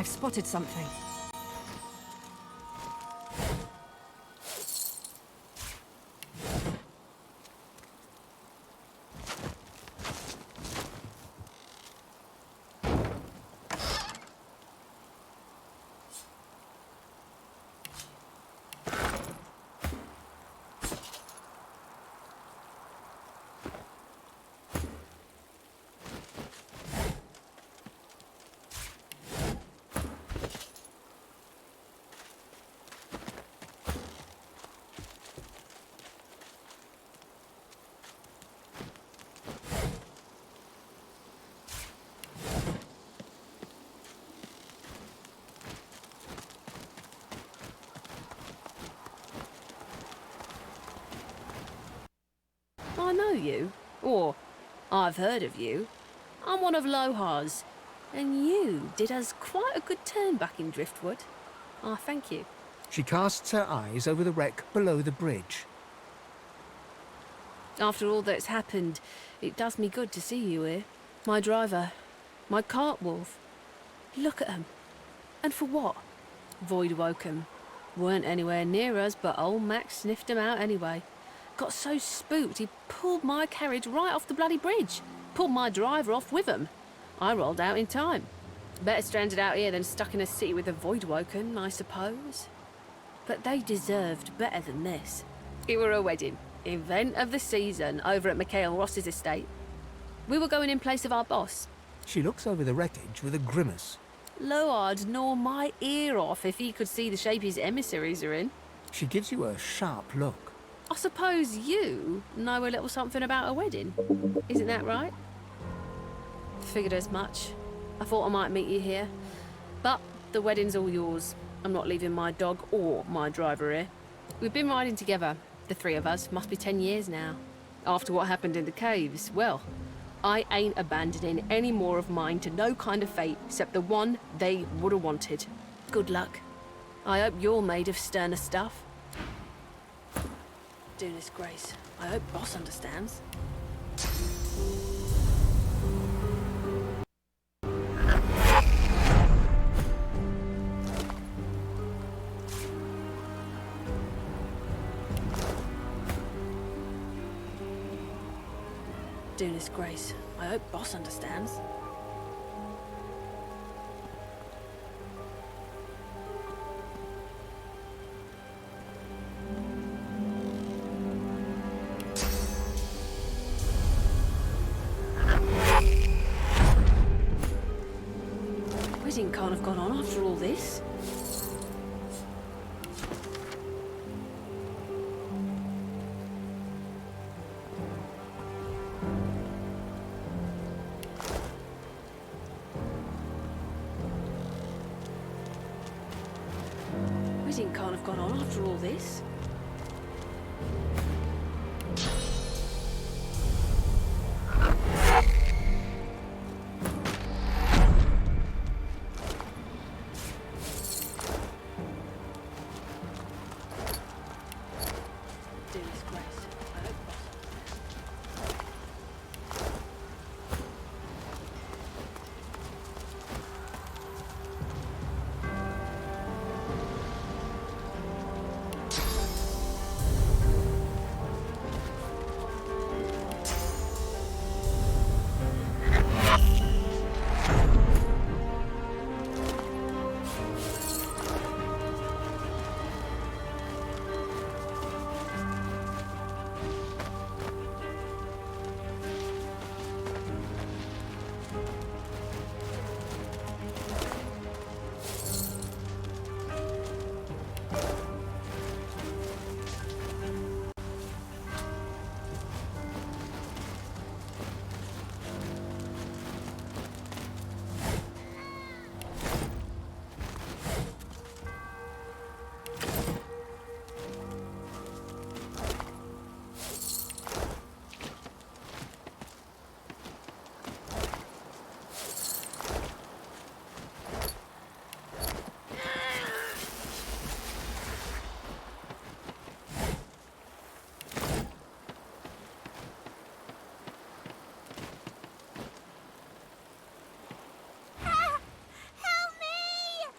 I've spotted something. I know you, or I've heard of you. I'm one of Lohar's, and you did us quite a good turn back in Driftwood. I thank you. She casts her eyes over the wreck below the bridge. After all that's happened, it does me good to see you here. My driver, my cart wolf. Look at 'em. And for what? Void woke 'em. Weren't anywhere near us, but old Max sniffed 'em out anyway. Got so spooked he pulled my carriage right off the bloody bridge. Pulled my driver off with him. I rolled out in time. Better stranded out here than stuck in a city with a void woken, I suppose. But they deserved better than this. It were a wedding. Event of the season over at Mikhail Ross's estate. We were going in place of our boss. She looks over the wreckage with a grimace. Loa'd gnaw my ear off if he could see the shape his emissaries are in. She gives you a sharp look. I suppose you know a little something about a wedding. Isn't that right? Figured as much. I thought I might meet you here. But the wedding's all yours. I'm not leaving my dog or my driver here. We've been riding together, the three of us, must be 10 years now. After what happened in the caves, well, I ain't abandoning any more of mine to no kind of fate except the one they would have wanted. Good luck. I hope you're made of sterner stuff. Goodness grace, I hope Boss understands. Goodness grace, I hope Boss understands. Wedding can't have gone on after all this. Wedding can't have gone on after all this.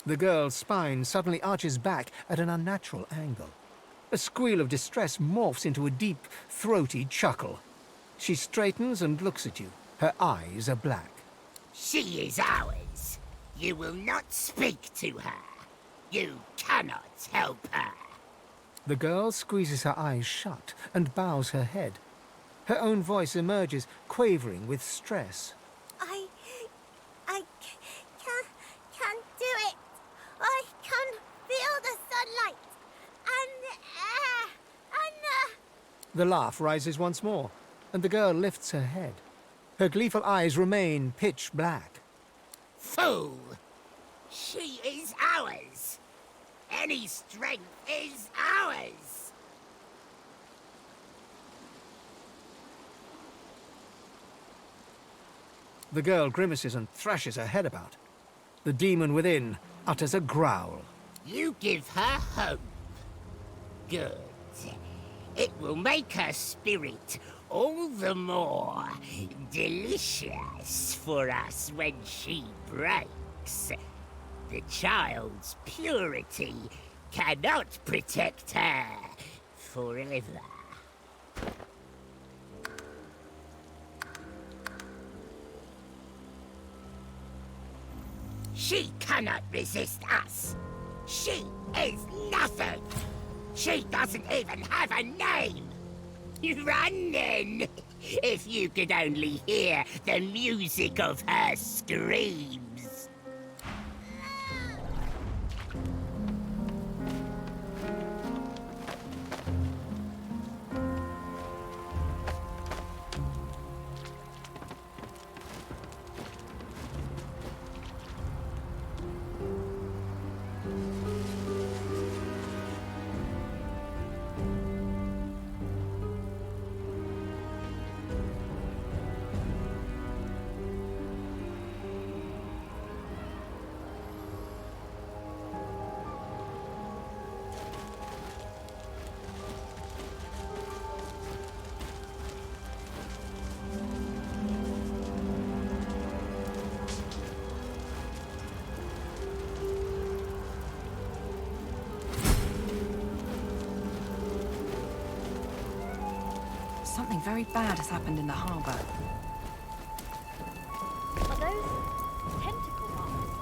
The girl's spine suddenly arches back at an unnatural angle. A squeal of distress morphs into a deep, throaty chuckle. She straightens and looks at you. Her eyes are black. She is ours. You will not speak to her. You cannot help her. The girl squeezes her eyes shut and bows her head. Her own voice emerges, quavering with stress. I can't do it. I can feel the sunlight and the air and The laugh rises once more, and the girl lifts her head. Her gleeful eyes remain pitch black. Fool! She is ours. Any strength is ours. The girl grimaces and thrashes her head about. The demon within utters a growl. You give her hope. Good. It will make her spirit all the more delicious for us when she breaks. The child's purity cannot protect her forever. She cannot resist us. She is nothing. She doesn't even have a name. Run then, if you could only hear the music of her screams. Something very bad has happened in the harbour. Are those tentacle marks?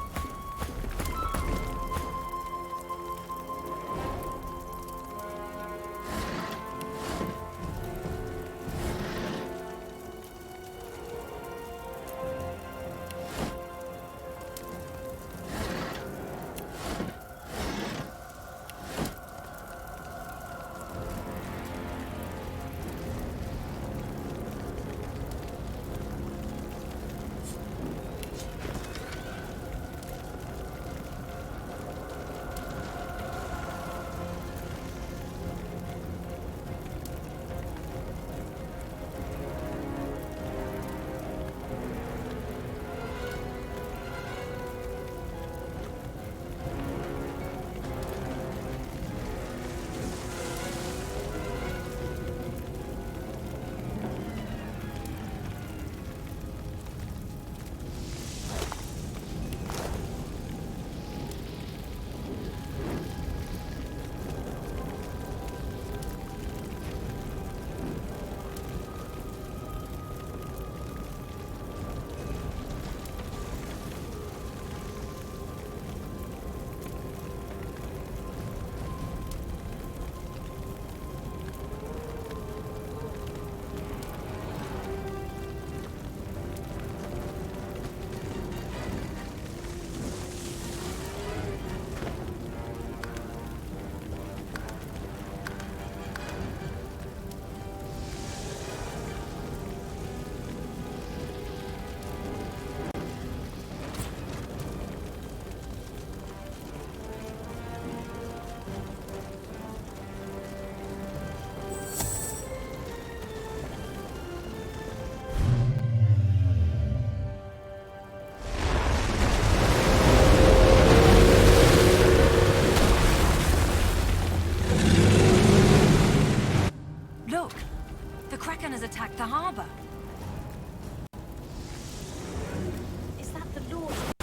attacked the harbour. Is that the Lord's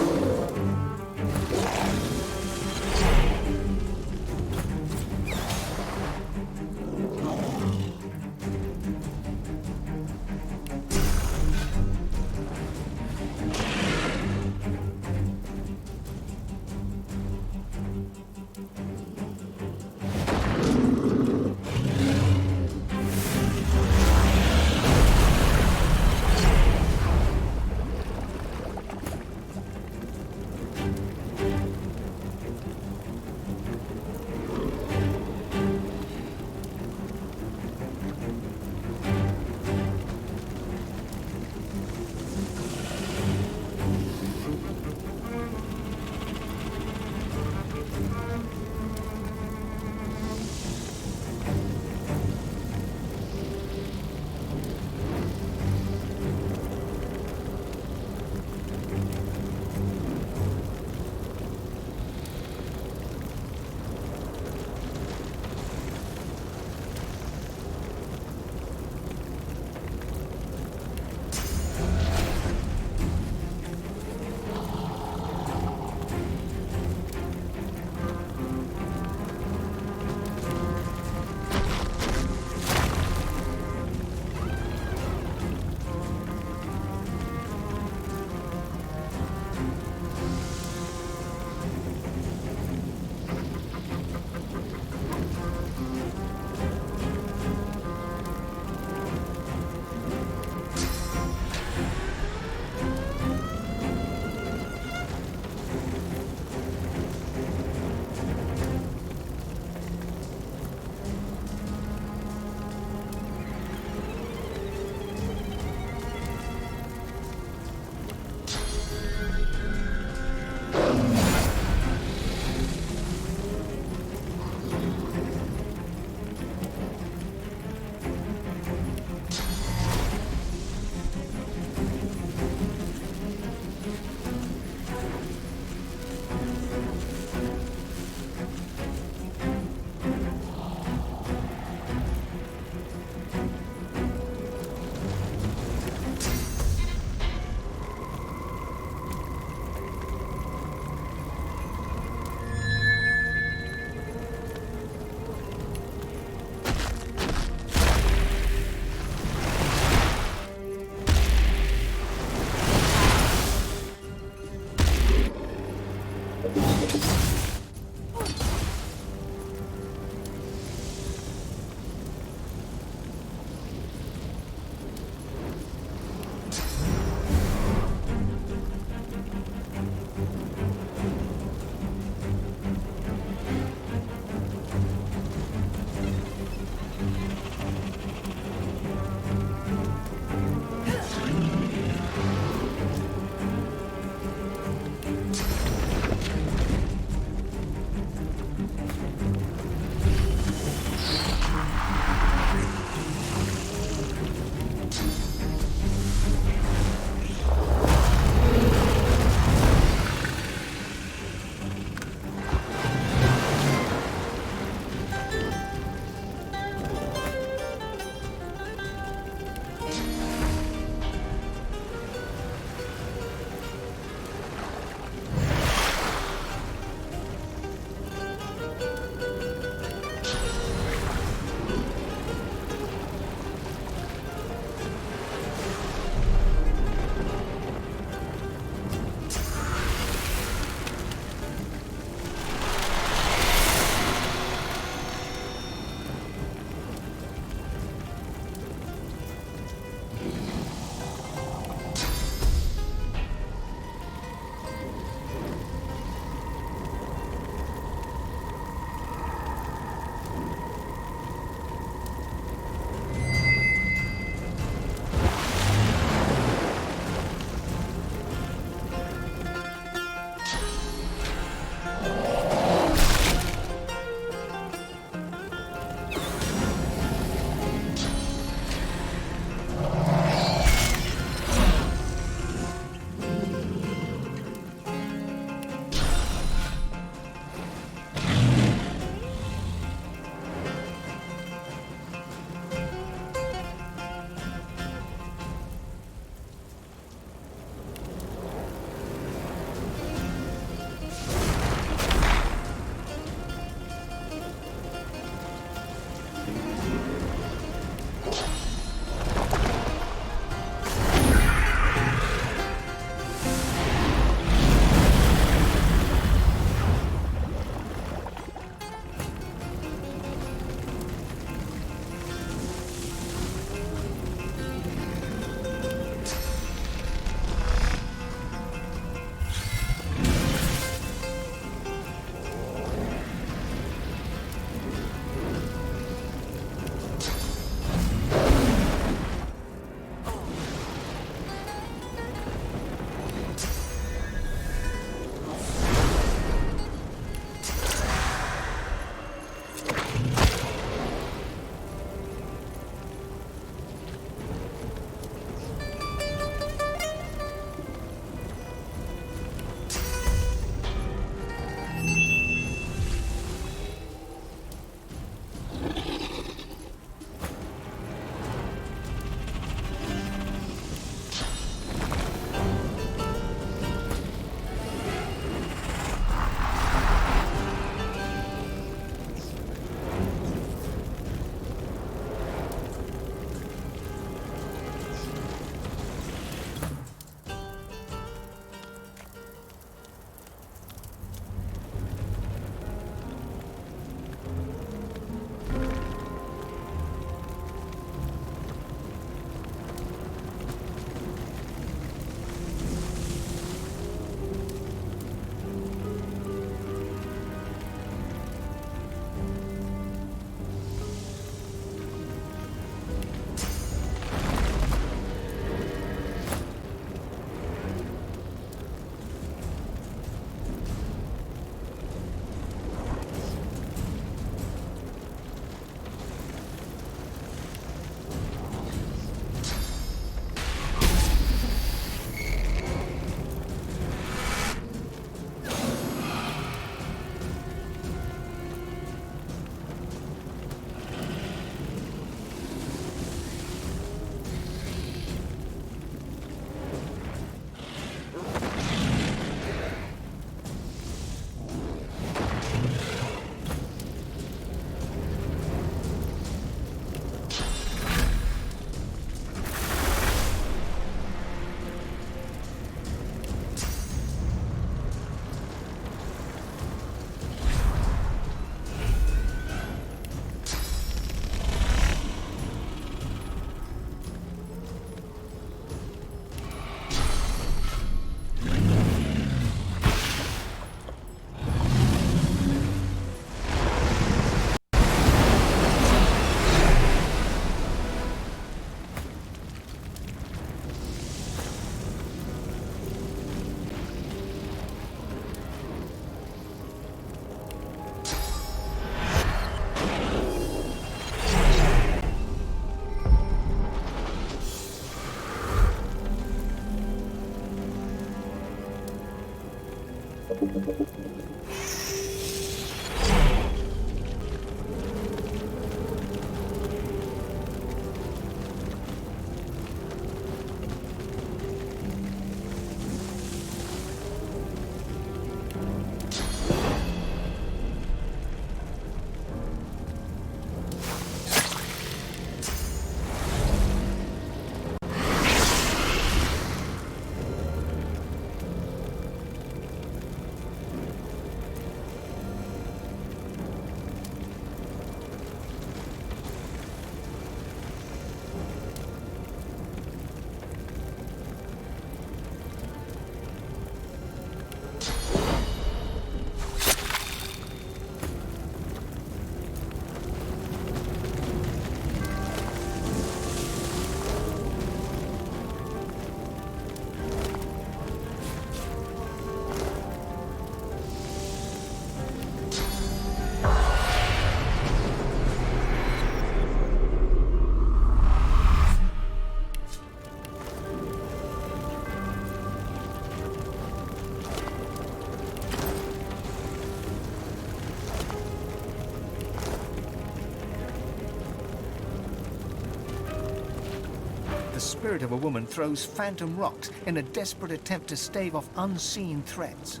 The spirit of a woman throws phantom rocks in a desperate attempt to stave off unseen threats.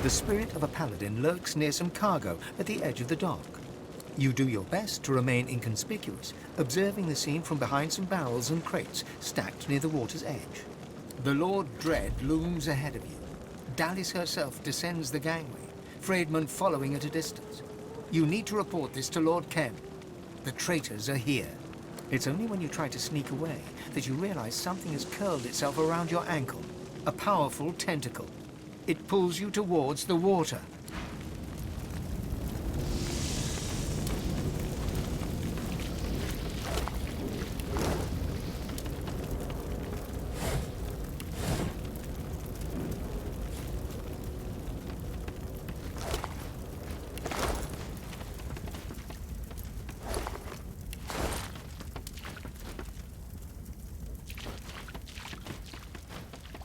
The spirit of a paladin lurks near some cargo at the edge of the dock. You do your best to remain inconspicuous, observing the scene from behind some barrels and crates stacked near the water's edge. The Lord Dread looms ahead of you. Dallis herself descends the gangway, Freedman following at a distance. You need to report this to Lord Ken. The traitors are here. It's only when you try to sneak away that you realize something has curled itself around your ankle. A powerful tentacle. It pulls you towards the water.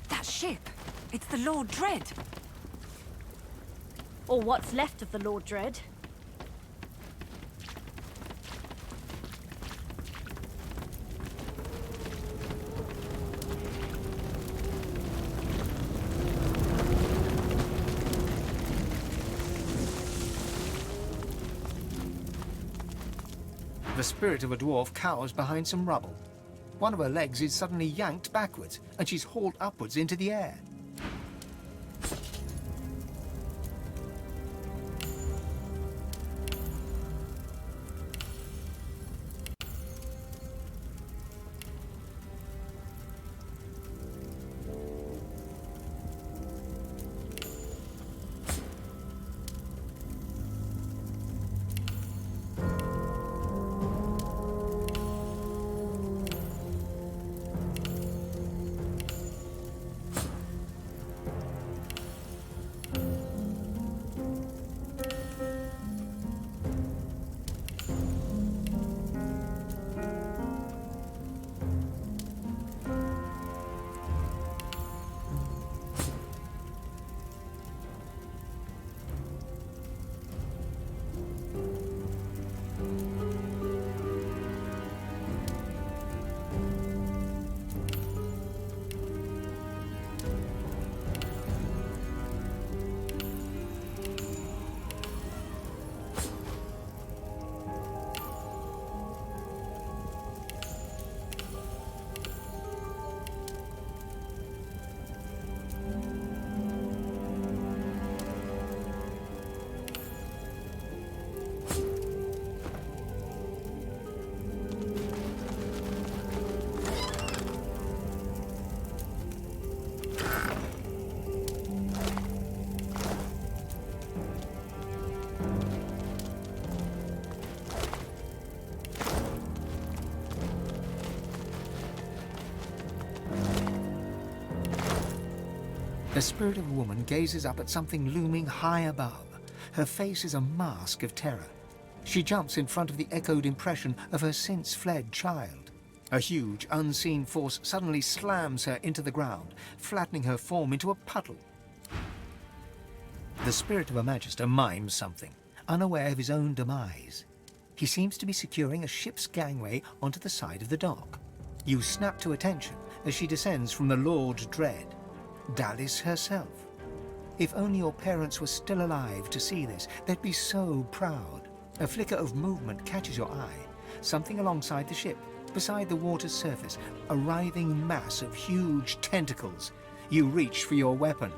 That ship! It's the Lord Dread! Or what's left of the Lord Dread. The spirit of a dwarf cowers behind some rubble. One of her legs is suddenly yanked backwards, and she's hauled upwards into the air. The spirit of a woman gazes up at something looming high above. Her face is a mask of terror. She jumps in front of the echoed impression of her since-fled child. A huge, unseen force suddenly slams her into the ground, flattening her form into a puddle. The spirit of a magister mimes something, unaware of his own demise. He seems to be securing a ship's gangway onto the side of the dock. You snap to attention as she descends from the Lord Dread, Dallis herself. If only your parents were still alive to see this, they'd be so proud. A flicker of movement catches your eye. Something alongside the ship, beside the water's surface, a writhing mass of huge tentacles. You reach for your weapon.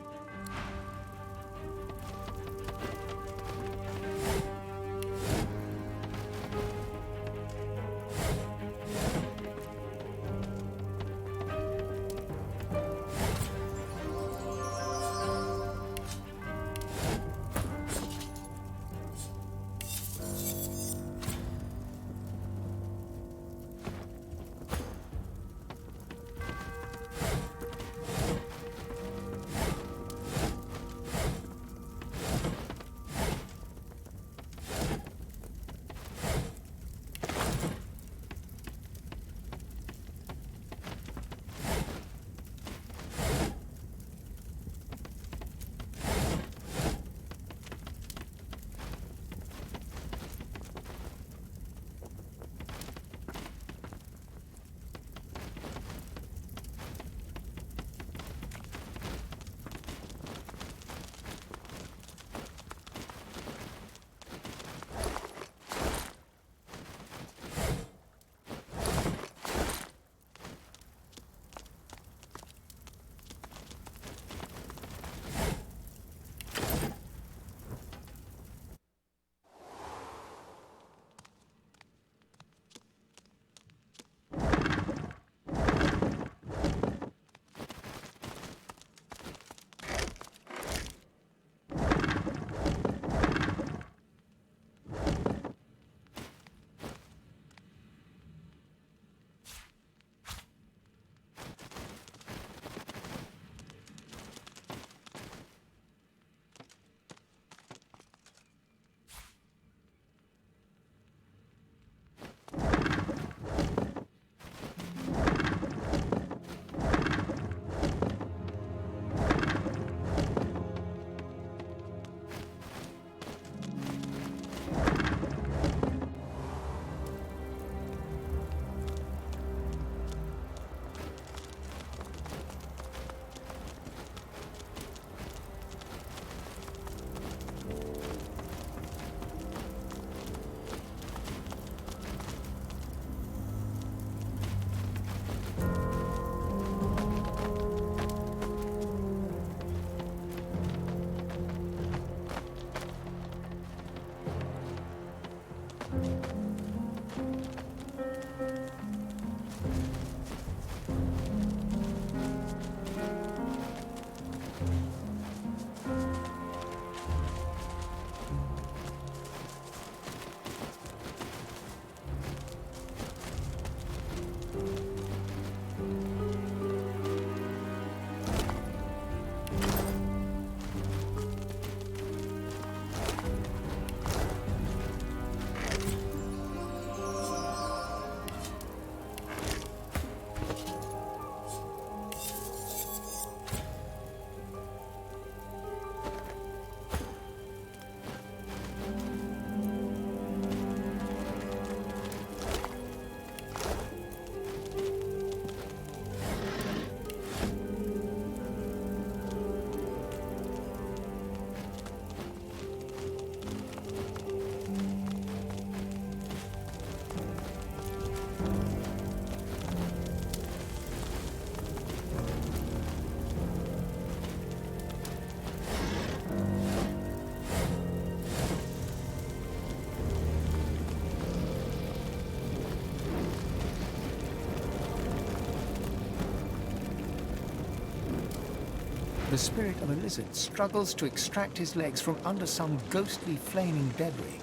The spirit of a lizard struggles to extract his legs from under some ghostly flaming debris.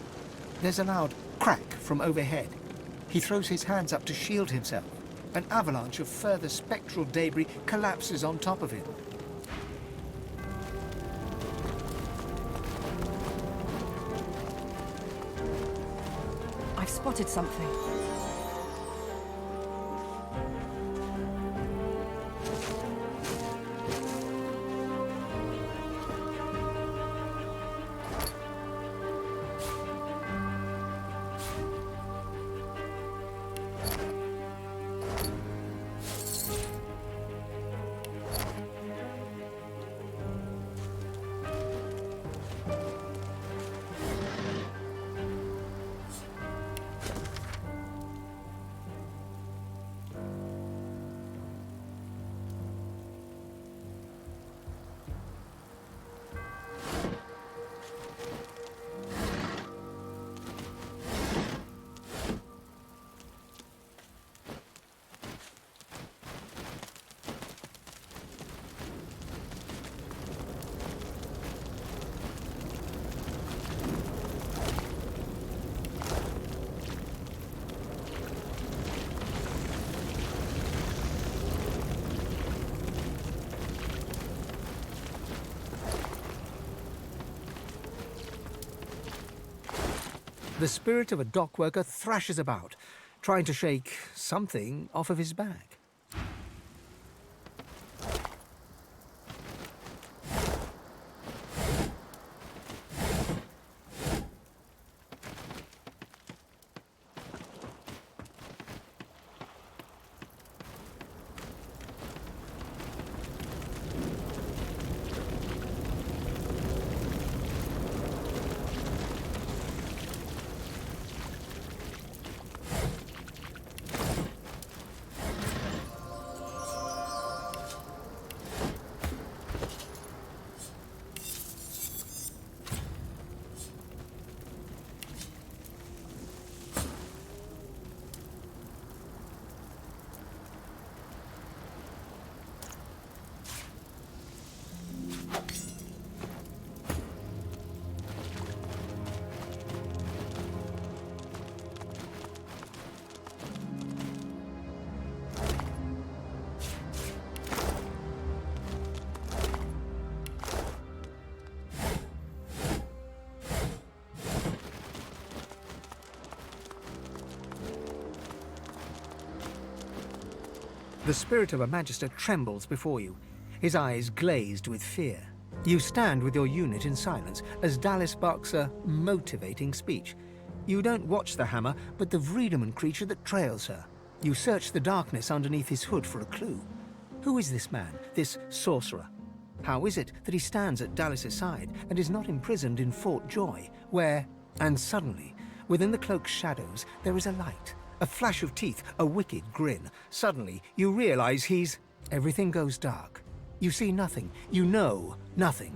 There's a loud crack from overhead. He throws his hands up to shield himself. An avalanche of further spectral debris collapses on top of him. spotted something. The spirit of a dock worker thrashes about, trying to shake something off of his back. The spirit of a magister trembles before you, his eyes glazed with fear. You stand with your unit in silence as Dallis barks a motivating speech. You don't watch the hammer, but the Vreedeman creature that trails her. You search the darkness underneath his hood for a clue. Who is this man, this sorcerer? How is it that he stands at Dallis' side and is not imprisoned in Fort Joy, where... And suddenly, within the cloak's shadows, there is a light. A flash of teeth, a wicked grin. Suddenly, you realize he's... Everything goes dark. You see nothing. You know nothing.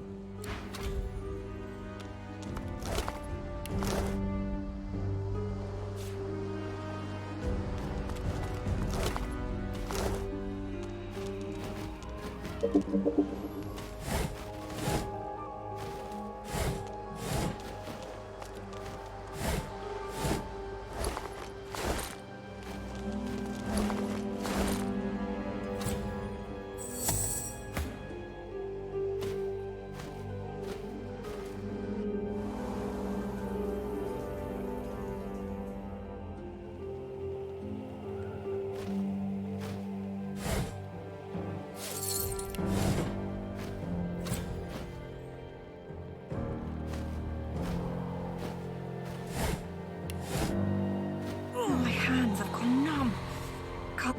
My hands have gone numb. Can't...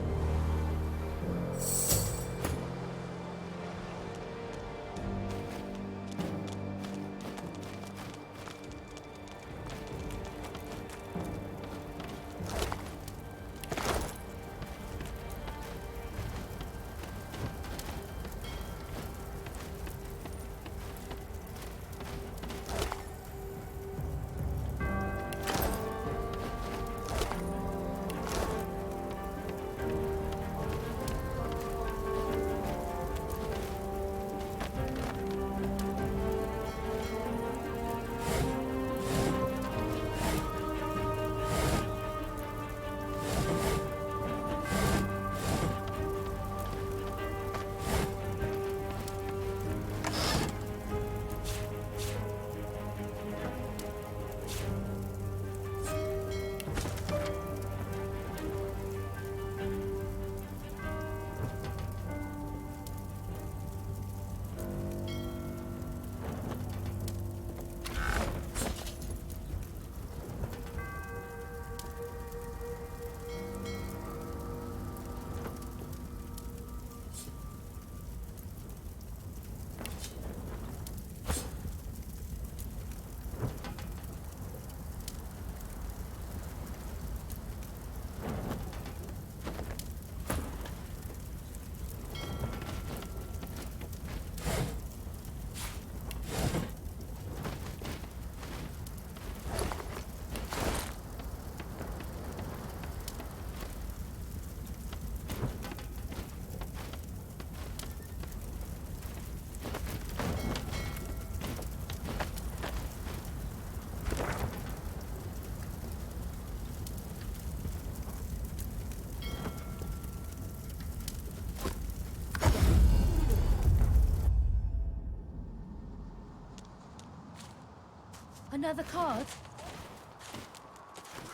Another card?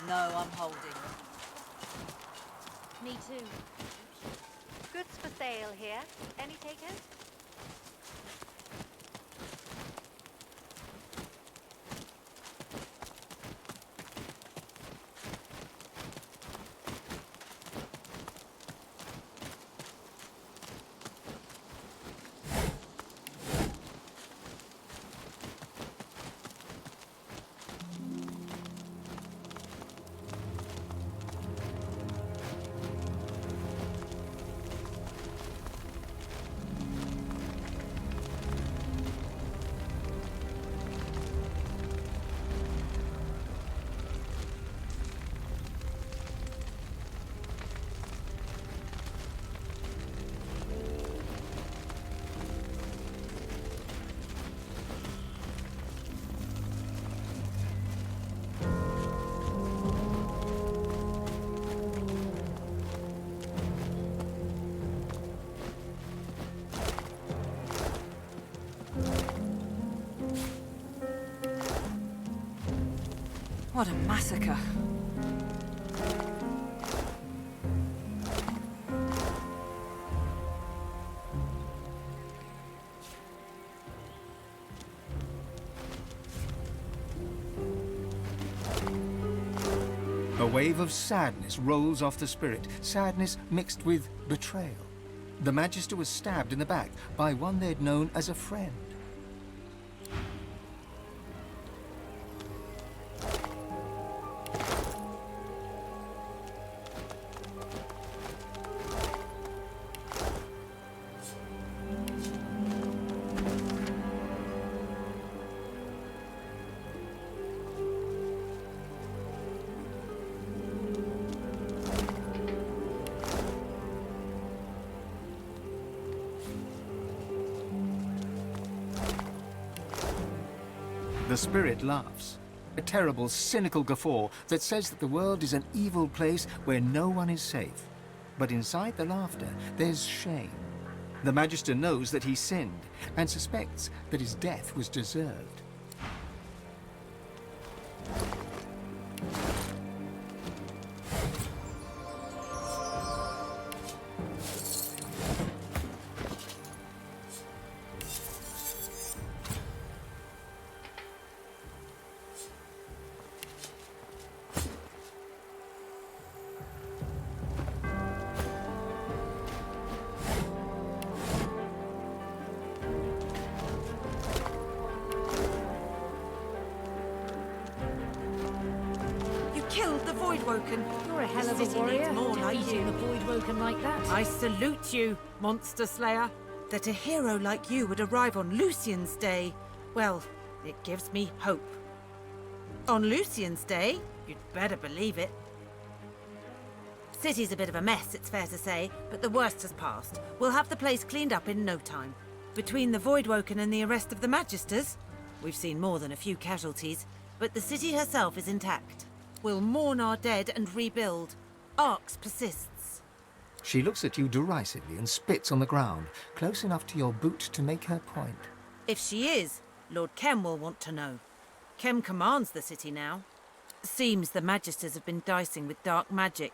No, I'm holding. Me too. Goods for sale here. Any takers? What a massacre. A wave of sadness rolls off the spirit, sadness mixed with betrayal. The Magister was stabbed in the back by one they'd known as a friend. The spirit laughs, a terrible, cynical guffaw that says that the world is an evil place where no one is safe. But inside the laughter, there's shame. The Magister knows that he sinned and suspects that his death was deserved. Killed the Voidwoken. You're a hell of a City warrior. needs more like Defeating you. the Voidwoken like that. I salute you, Monster Slayer. That a hero like you would arrive on Lucian's Day, well, it gives me hope. On Lucian's Day? You'd better believe it. City's a bit of a mess, it's fair to say, but the worst has passed. We'll have the place cleaned up in no time. Between the Voidwoken and the arrest of the Magisters, we've seen more than a few casualties, but the city herself is intact. We'll mourn our dead and rebuild. Arx persists. She looks at you derisively and spits on the ground, close enough to your boot to make her point. If she is, Lord Kem will want to know. Kem commands the city now. Seems the Magisters have been dicing with dark magic.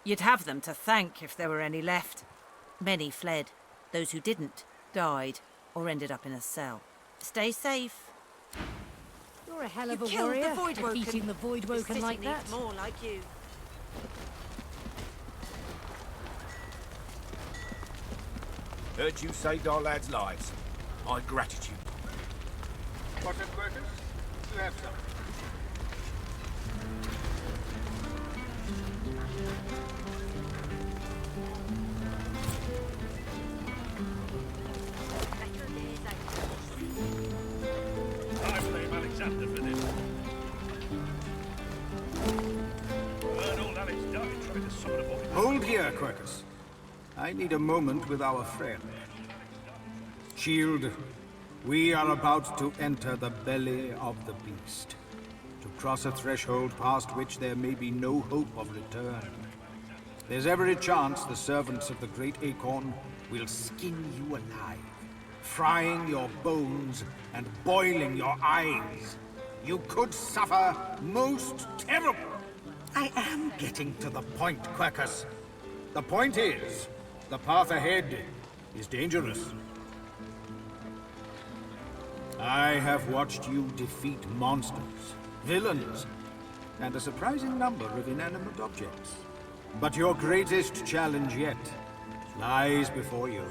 You'd have them to thank if there were any left. Many fled. Those who didn't died or ended up in a cell. Stay safe. You're a hell of You a killed the warrior. Voidwoken. Defeating the The Voidwoken city like needs that. more like you. Heard you saved our lads' lives. My gratitude. Cotton workers, you have some. I blame Alexander for this. Heard all Alex done in trying to summon a boy. Hold here, Quercus. I need a moment with our friend. Shield, we are about to enter the belly of the beast. To cross a threshold past which there may be no hope of return. There's every chance the servants of the Great Acorn will skin you alive, frying your bones and boiling your eyes. You could suffer most terrible. I am getting to the point, Quercus. The point is, the path ahead is dangerous. I have watched you defeat monsters, villains, and a surprising number of inanimate objects. But your greatest challenge yet lies before you.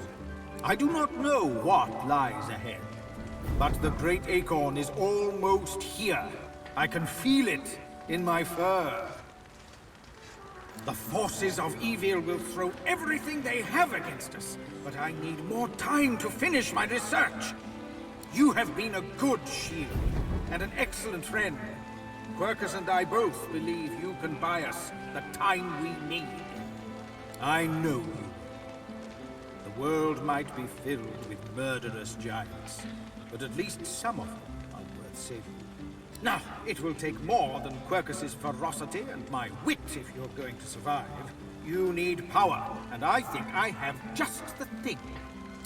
I do not know what lies ahead, but the great acorn is almost here. I can feel it in my fur. The forces of evil will throw everything they have against us, but I need more time to finish my research. You have been a good shield, and an excellent friend. Quercus and I both believe you can buy us the time we need. I know you. The world might be filled with murderous giants, but at least some of them are worth saving. Now, it will take more than Quercus's ferocity and my wit if you're going to survive. You need power, and I think I have just the thing.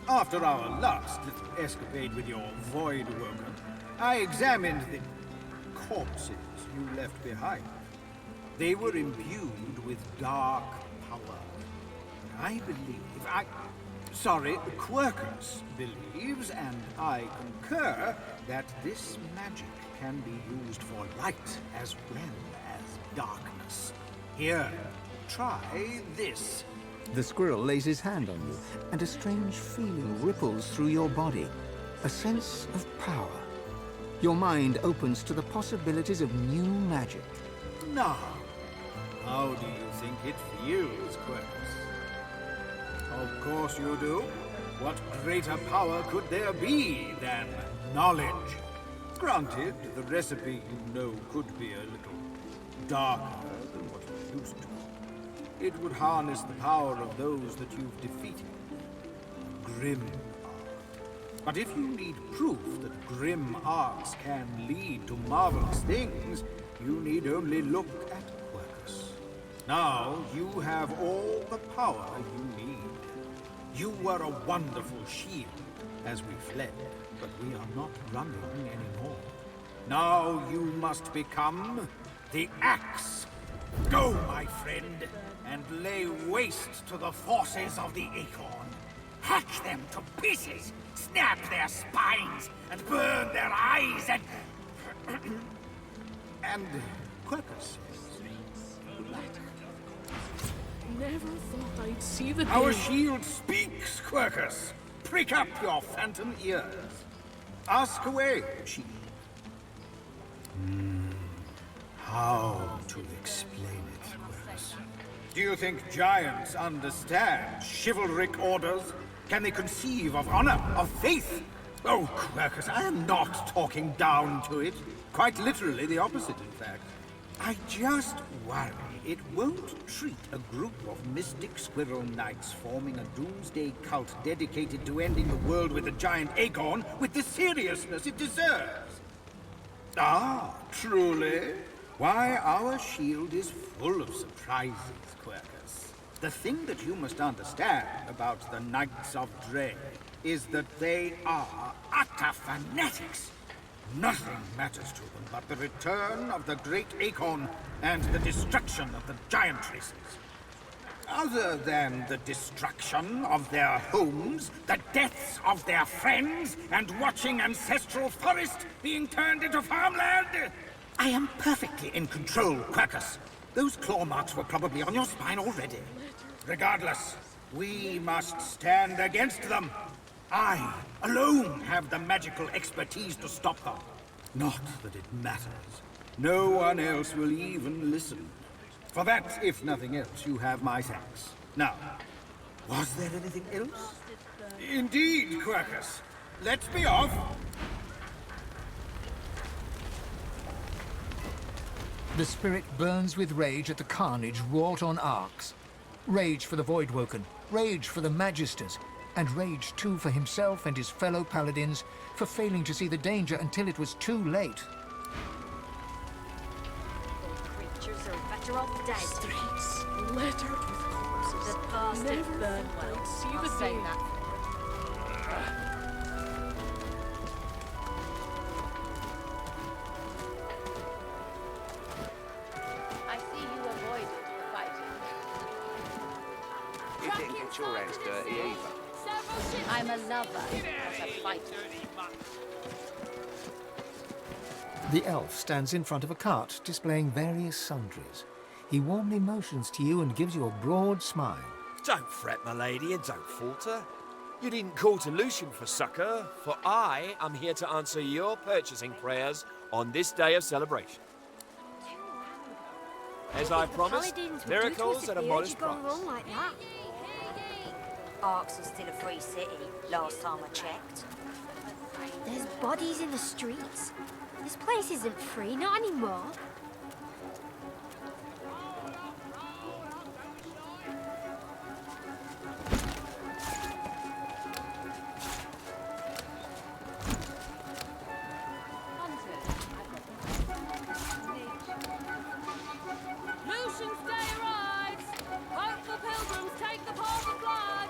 After our last little escapade with your Void Woken, I examined the corpses you left behind. They were imbued with dark power. I believe, Quercus believes, and I concur, that this magic can be used for light as well as darkness. Here, try this. The squirrel lays his hand on you, and a strange feeling ripples through your body. A sense of power. Your mind opens to the possibilities of new magic. Now, how do you think it feels, Quercus? Of course you do. What greater power could there be than knowledge? Granted, the recipe you know could be a little darker than what you're used to. It would harness the power of those that you've defeated. Grim art. But if you need proof that grim arts can lead to marvelous things, you need only look at Quercus. Now you have all the power you need. You were a wonderful shield as we fled, but we are not running anymore. Now you must become the Axe. Go, my friend, and lay waste to the forces of the Acorn. Hack them to pieces, snap their spines, and burn their eyes, and... and Quercus says... Never thought I'd see the day. Our shield speaks, Quercus. Prick up your phantom ears. Ask away, shield. How to explain it, Quercus? Do you think giants understand chivalric orders? Can they conceive of honor, of faith? Oh, Quercus, I am not talking down to it. Quite literally the opposite, in fact. I just worry it won't treat a group of mystic squirrel knights forming a doomsday cult dedicated to ending the world with a giant acorn with the seriousness it deserves. Ah, truly? Why, our shield is full of surprises, Quercus. The thing that you must understand about the Knights of Dre is that they are utter fanatics. Nothing matters to them but the return of the great acorn and the destruction of the giant races. Other than the destruction of their homes, the deaths of their friends, and watching ancestral forest being turned into farmland, I am perfectly in control, Quercus. Those claw marks were probably on your spine already. Regardless, we must stand against them. I alone have the magical expertise to stop them. Not that it matters. No one else will even listen. For that, if nothing else, you have my thanks. Now, was there anything else? Indeed, Quercus. Let's be off. The spirit burns with rage at the carnage wrought on Arx. Rage for the Voidwoken, rage for the Magisters, and rage too for himself and his fellow paladins for failing to see the danger until it was too late. Creatures are better off dead. Streets littered with corpses. The past Never did burn thought well. I'd see I'll the say day. that. get your hands dirty either. I'm a lover, not a fighter. The elf stands in front of a cart, displaying various sundries. He warmly motions to you and gives you a broad smile. Don't fret, my lady, and don't falter. You needn't call to Lucian for succour, for I am here to answer your purchasing prayers on this day of celebration. As I promised, miracles at a modest price. Like that. Arks is still a free city, last time I checked. There's bodies in the streets. This place isn't free, not anymore. Lucian's day arrives! Hopeful pilgrims take the path of blood!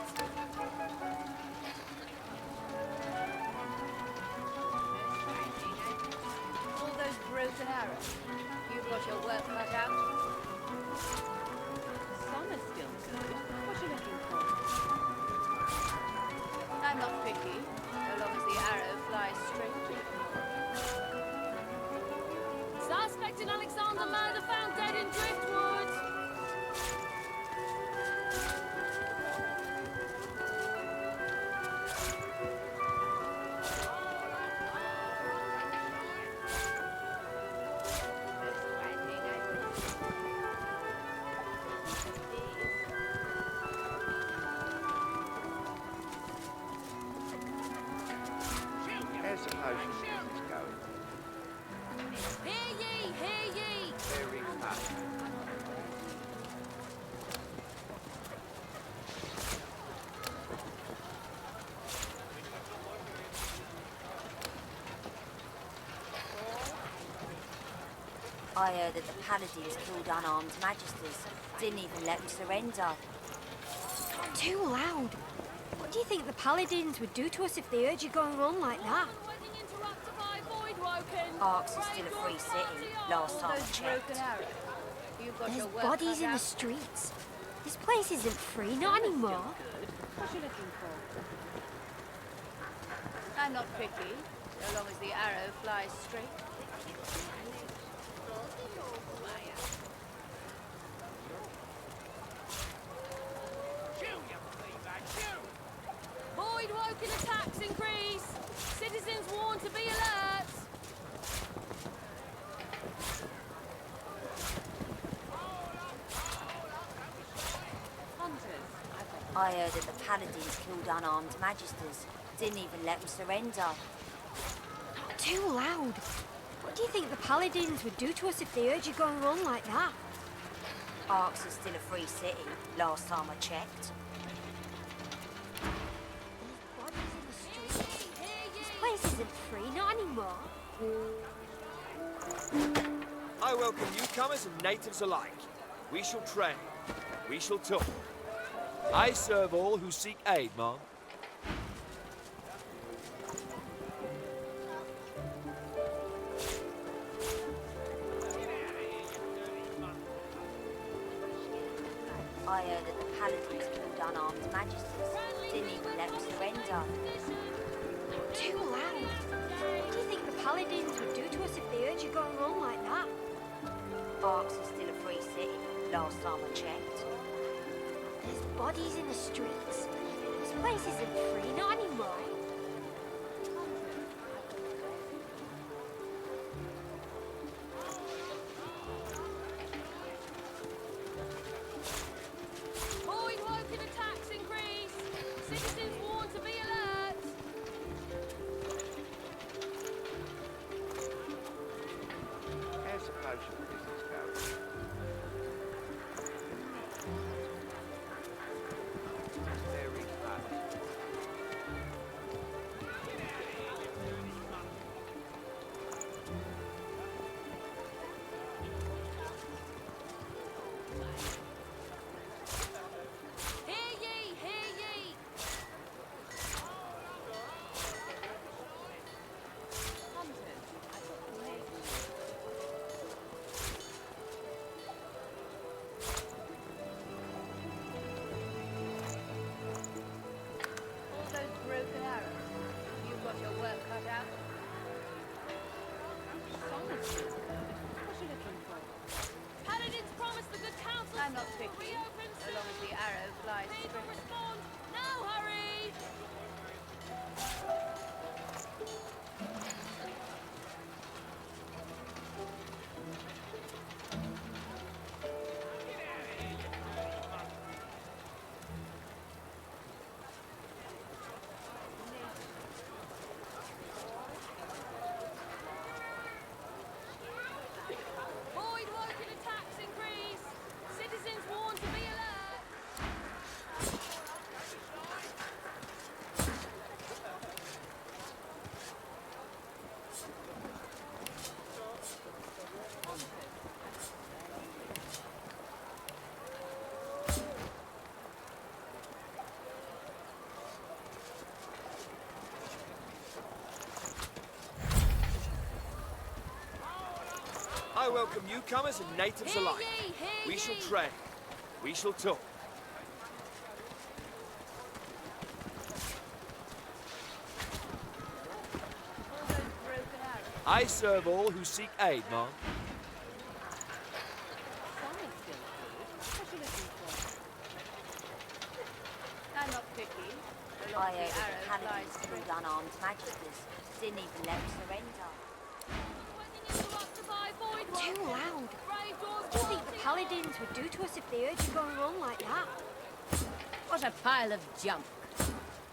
All those broken arrows. You've got your work cut out. Some are still good. What are you looking for? I'm not picky, so long as the arrow flies straight to the point. Suspect in Alexander murder found dead in Driftwood! How's the potion business going? Hear ye! Hear ye! Very fast. I heard that the paladins killed unarmed magisters. Didn't even let them surrender. Too loud. What do you think the paladins would do to us if they heard you going on like that? Wedding interrupted by Voidwoken! Arks is still a free city, last time I checked. You've got There's your work bodies cut in the out. streets. This place isn't free, not anymore. What are you looking for? I'm not picky, so long as the arrow flies straight. Voidwoken attacks increase! Citizens warned to be alert! I heard that the paladins killed unarmed magisters. Didn't even let them surrender. Too loud. What do you think the paladins would do to us if they heard you going on like that? Arks is still a free city, last time I checked. There's bodies in the streets. This place isn't free, not anymore. I welcome newcomers and natives alike. We shall trade. We shall talk. I serve all who seek aid, ma'am. I heard that the paladins killed unarmed magisters. Didn't even let them surrender. Too loud. What do you think the paladins would do to us if they heard you going on like that? Arks is still a free city, last time I checked. There's bodies in the streets. This place isn't free, not anymore. Voidwoken attacks increase! Citizens warned to be alert! How's the potion business going? Very fast. Paladins promise the good council. I'm not picky, so long as the arrow flies straight. Respond. Now hurry! Void woken attacks increase. Citizens warned to be alert. I welcome newcomers and natives Hear alike. ye, hear We ye. shall trade. We shall talk. I serve all who seek aid, Mark. I'm not picky. So long I as heard the that arrow the flies paladins straight. killed unarmed magisters. Didn't even let them surrender. Too loud. What do you think the paladins would do to us if they heard you going wrong like that? What a pile of junk.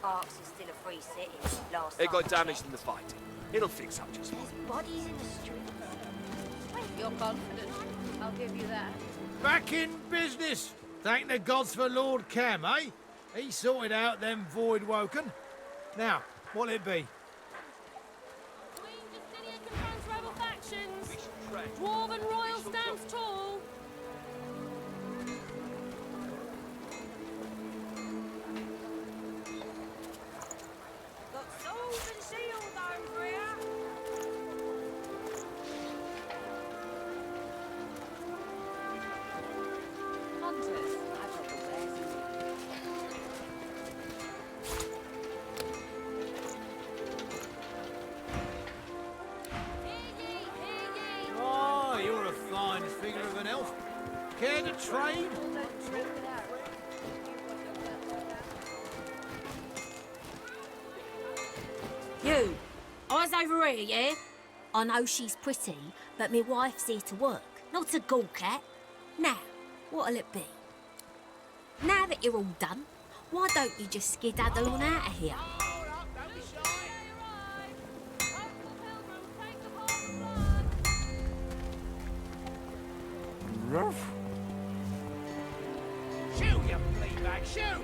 Arks is still a free city. Last It time got I damaged checked. in the fight. It'll fix up just fine. There's bodies in the streets. You're confident. I'll give you that. Back in business. Thank the gods for Lord Cam, eh? He sorted out them void woken. Now, what'll it be? Queen Justinia confronts rebel factions. We shall trade. Dwarven royal We shall stands talk. tall. Got swords and shields over here. Hunters. I've got the wares. Oh, you're a fine figure of an elf. Care to trade? You, eyes over here, yeah? I know she's pretty, but me wife's here to work, not to gawk at. Now, what'll it be? Now that you're all done, why don't you just skedaddle on out of here? Shoot, you flea bag, shoot!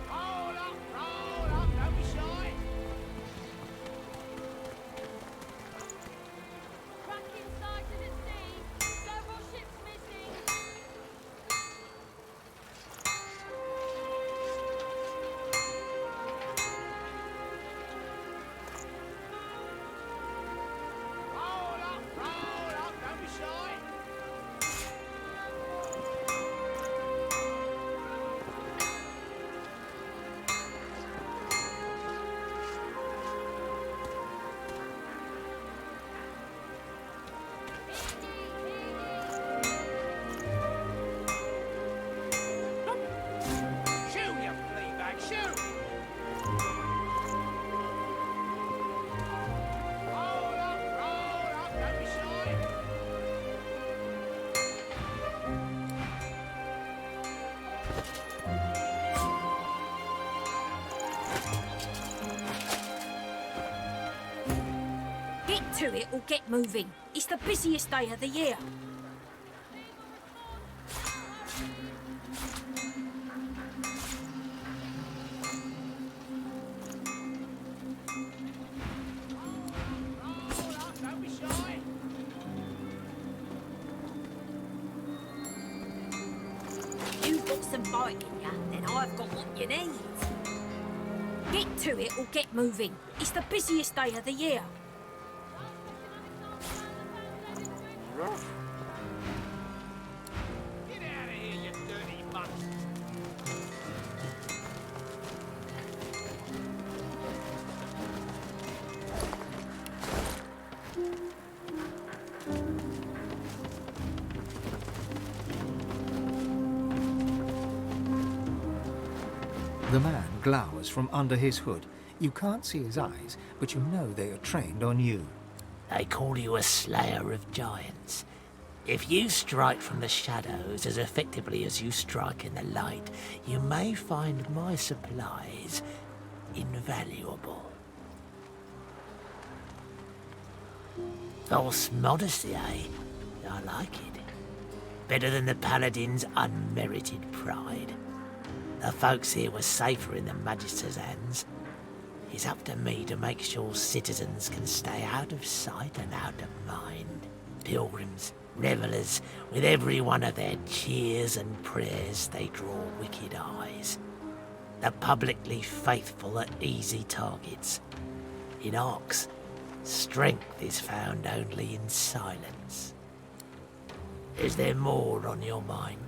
Roll up, don't be shy. Cracking sighted at sea. Several ships missing. Roll up, don't be shy. Shoot, you flea bag, shoot! Roll up, don't be shy. Get to it or get moving. It's the busiest day of the year. Don't be shy. You've got some bite in ya, then I've got what you need. Get to it or get moving. It's the busiest day of the year. Get The man glowers from under his hood. You can't see his eyes, but you know they are trained on you. They call you a slayer of giants. If you strike from the shadows as effectively as you strike in the light, you may find my supplies invaluable. False modesty, eh? I like it. Better than the paladin's unmerited pride. The folks here were safer in the Magister's hands. It's up to me to make sure citizens can stay out of sight and out of mind. Pilgrims, revellers, with every one of their cheers and prayers they draw wicked eyes. The publicly faithful are easy targets. In Arks, strength is found only in silence. Is there more on your mind?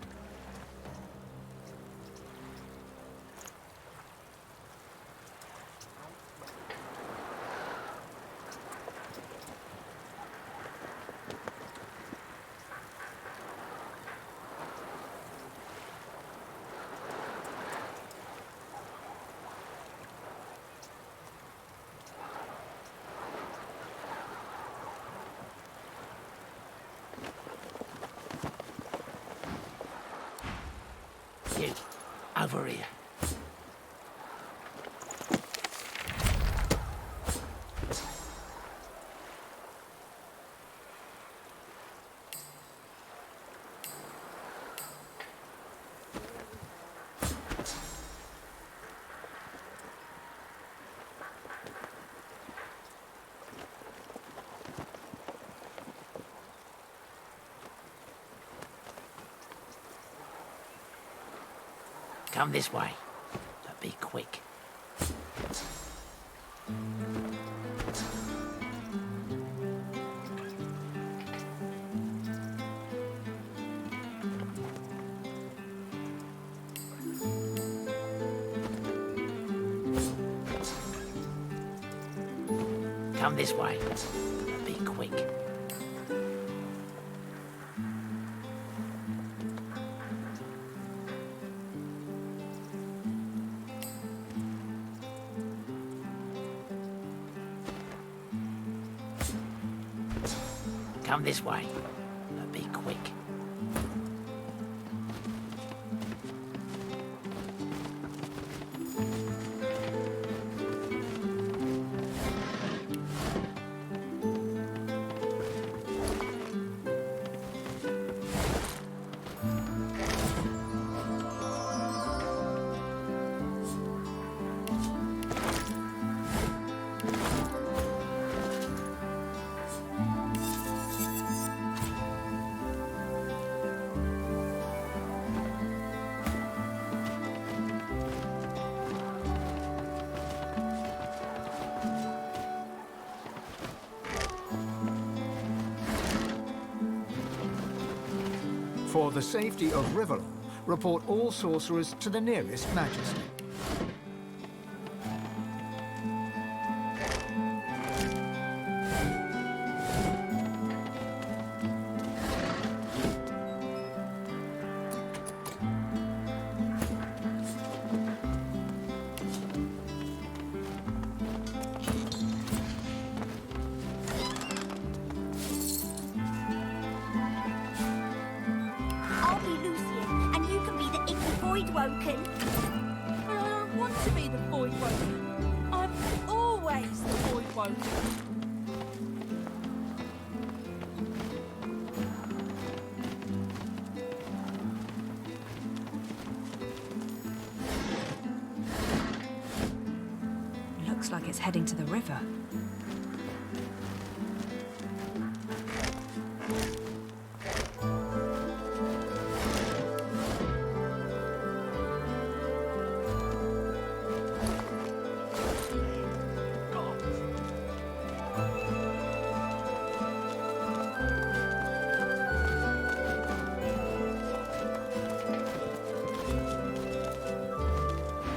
You, over here. Come this way, but be quick. Come this way, but be quick. Come this way, but be quick. For the safety of Rivellon, report all sorcerers to the nearest Magister. I'll be Lucian, and you can be the icky Voidwoken. But I don't want to be the Voidwoken. I'm always the Voidwoken. Looks like it's heading to the river.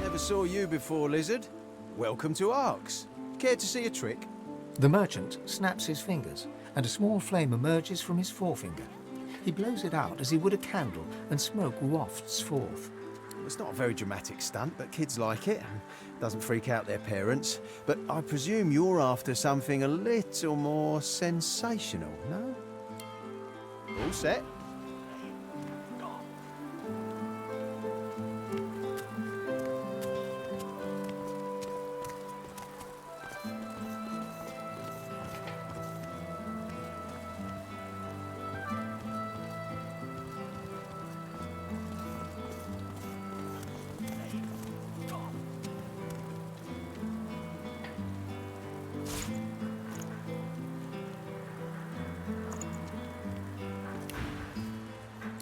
Never saw you before, Lizard. Welcome to Arks. Care to see a trick? The merchant snaps his fingers, and a small flame emerges from his forefinger. He blows it out as he would a candle, and smoke wafts forth. It's not a very dramatic stunt, but kids like it and doesn't freak out their parents. But I presume you're after something a little more sensational, no? All set?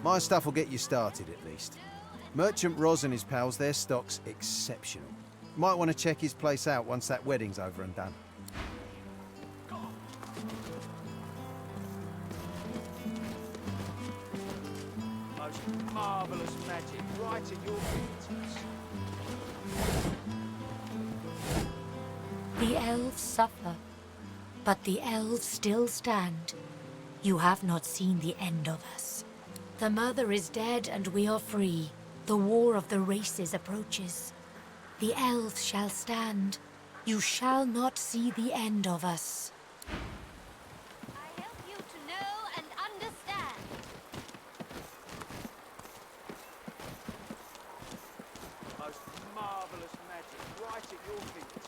My stuff will get you started, at least. Merchant Roz and his pals, their stock's exceptional. Might want to check his place out once that wedding's over and done. Most marvellous magic right at your fingertips. The elves suffer, but the elves still stand. You have not seen the end of us. The mother is dead and we are free. The war of the races approaches. The elves shall stand. You shall not see the end of us. I help you to know and understand. Most marvellous magic right at your fingertips.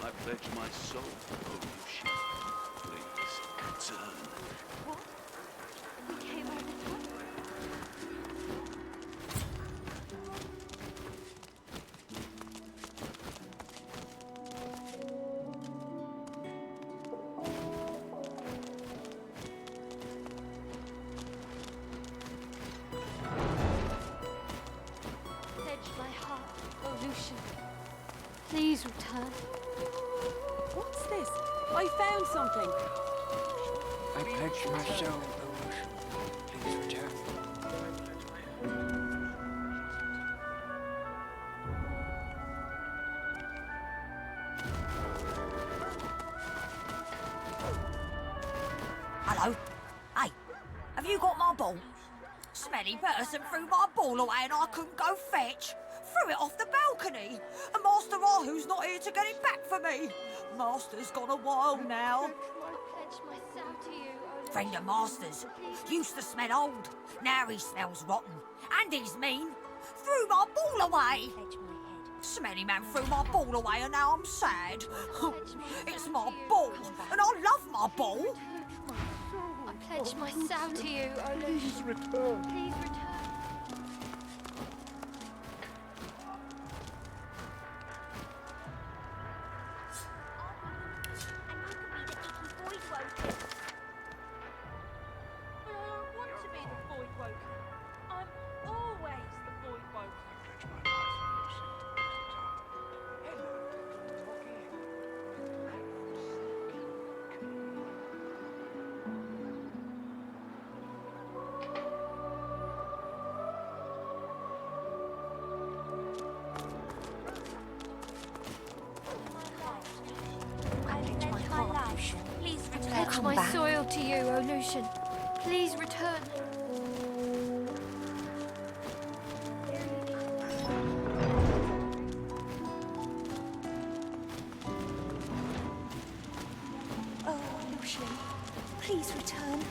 I pledge my soul, oh you ship. Please, return. What? We came all this way? Pledge my heart, oh Lucian. Please return. What's this? I found something. I pledge my soul, please return. Hello? Hey, have you got my ball? Smelly person threw my ball away and I couldn't go fetch. Threw it off the balcony. And Master Rahu's not here to get it back for me. Master's gone a while now. I pledge myself to you, oh Friend of Master's. Used to smell old. Now he smells rotten. And he's mean. Threw my ball away. Smelly man threw my ball away and now I'm sad. It's my ball. And I love my ball. I pledge myself to you, oh Lucian. Please return. Please return. I pledge my soil to you, O Lucian. Please return. Oh, Lucian, please return.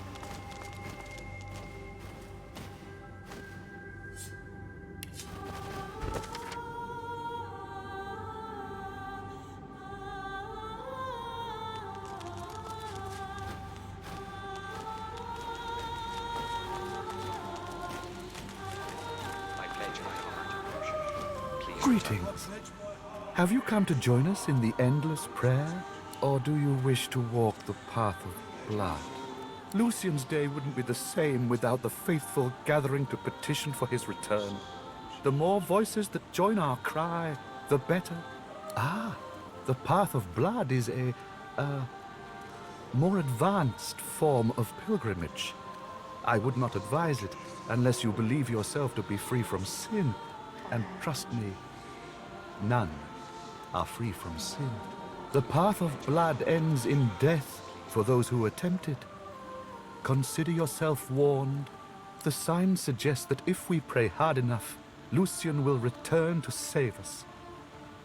Greetings. Have you come to join us in the endless prayer? Or do you wish to walk the path of blood? Lucian's day wouldn't be the same without the faithful gathering to petition for his return. The more voices that join our cry, the better. Ah, the path of blood is a more advanced form of pilgrimage. I would not advise it unless you believe yourself to be free from sin. And trust me, none are free from sin. The path of blood ends in death for those who attempt it. Consider yourself warned. The signs suggest that if we pray hard enough, Lucian will return to save us.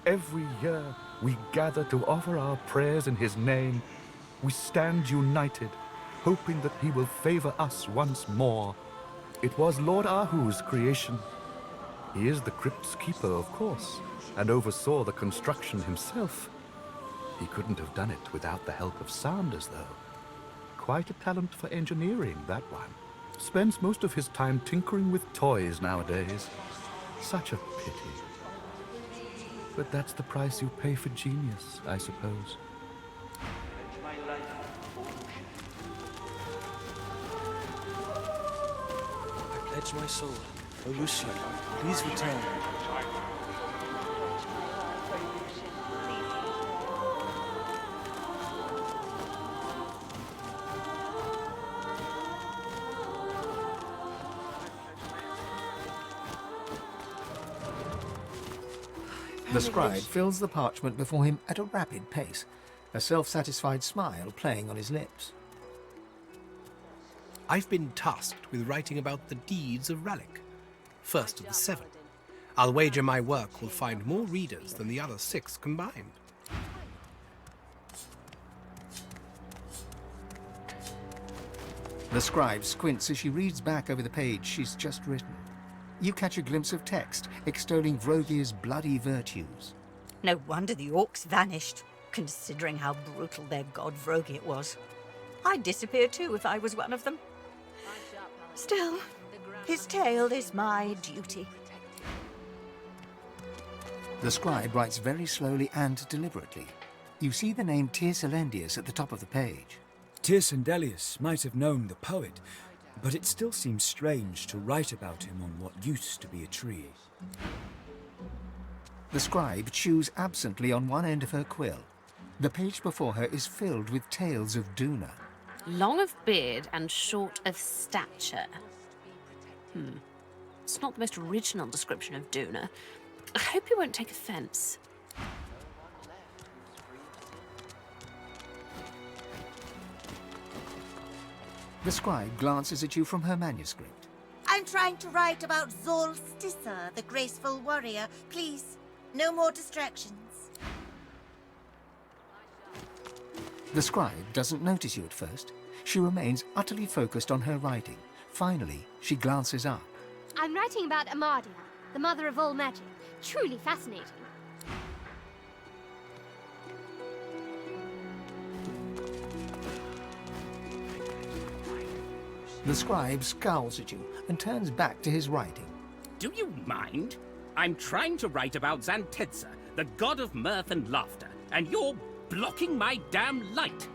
Every year, we gather to offer our prayers in his name. We stand united, hoping that he will favor us once more. It was Lord Ahu's creation. He is the crypt's keeper, of course, and oversaw the construction himself. He couldn't have done it without the help of Sanders, though. Quite a talent for engineering, that one. Spends most of his time tinkering with toys nowadays. Such a pity. But that's the price you pay for genius, I suppose. I pledge my soul. O Lucian, please return. The scribe fills the parchment before him at a rapid pace, a self-satisfied smile playing on his lips. I've been tasked with writing about the deeds of Rallick, first of the 7. I'll wager my work will find more readers than the other 6 combined. The scribe squints as she reads back over the page she's just written. You catch a glimpse of text extolling Vrogia's bloody virtues. No wonder the orcs vanished, considering how brutal their god Vrogia was. I'd disappear too if I was one of them. Still, his tale is my duty. The scribe writes very slowly and deliberately. You see the name Tirsalendius at the top of the page. Tirsalendius might have known the poet, but it still seems strange to write about him on what used to be a tree. The scribe chews absently on one end of her quill. The page before her is filled with tales of Duna. Long of beard and short of stature. It's not the most original description of Duna. I hope you won't take offence. The scribe glances at you from her manuscript. I'm trying to write about Zol Stissa, the graceful warrior. Please, no more distractions. The scribe doesn't notice you at first. She remains utterly focused on her writing. Finally, she glances up. I'm writing about Amadia, the mother of all magic. Truly fascinating. The scribe scowls at you and turns back to his writing. Do you mind? I'm trying to write about Xantedza, the god of mirth and laughter, and you're blocking my damn light.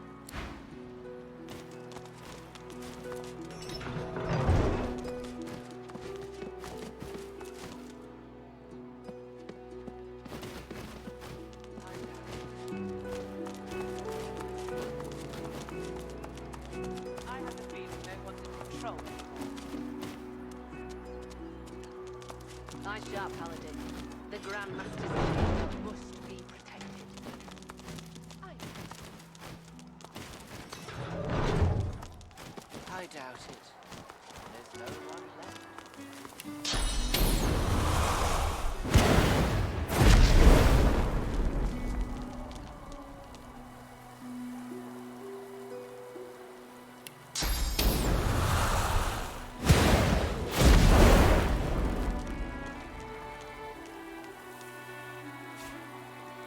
Nice job, Paladin. The Grandmaster's kingdom must be protected. I doubt it. There's no one left.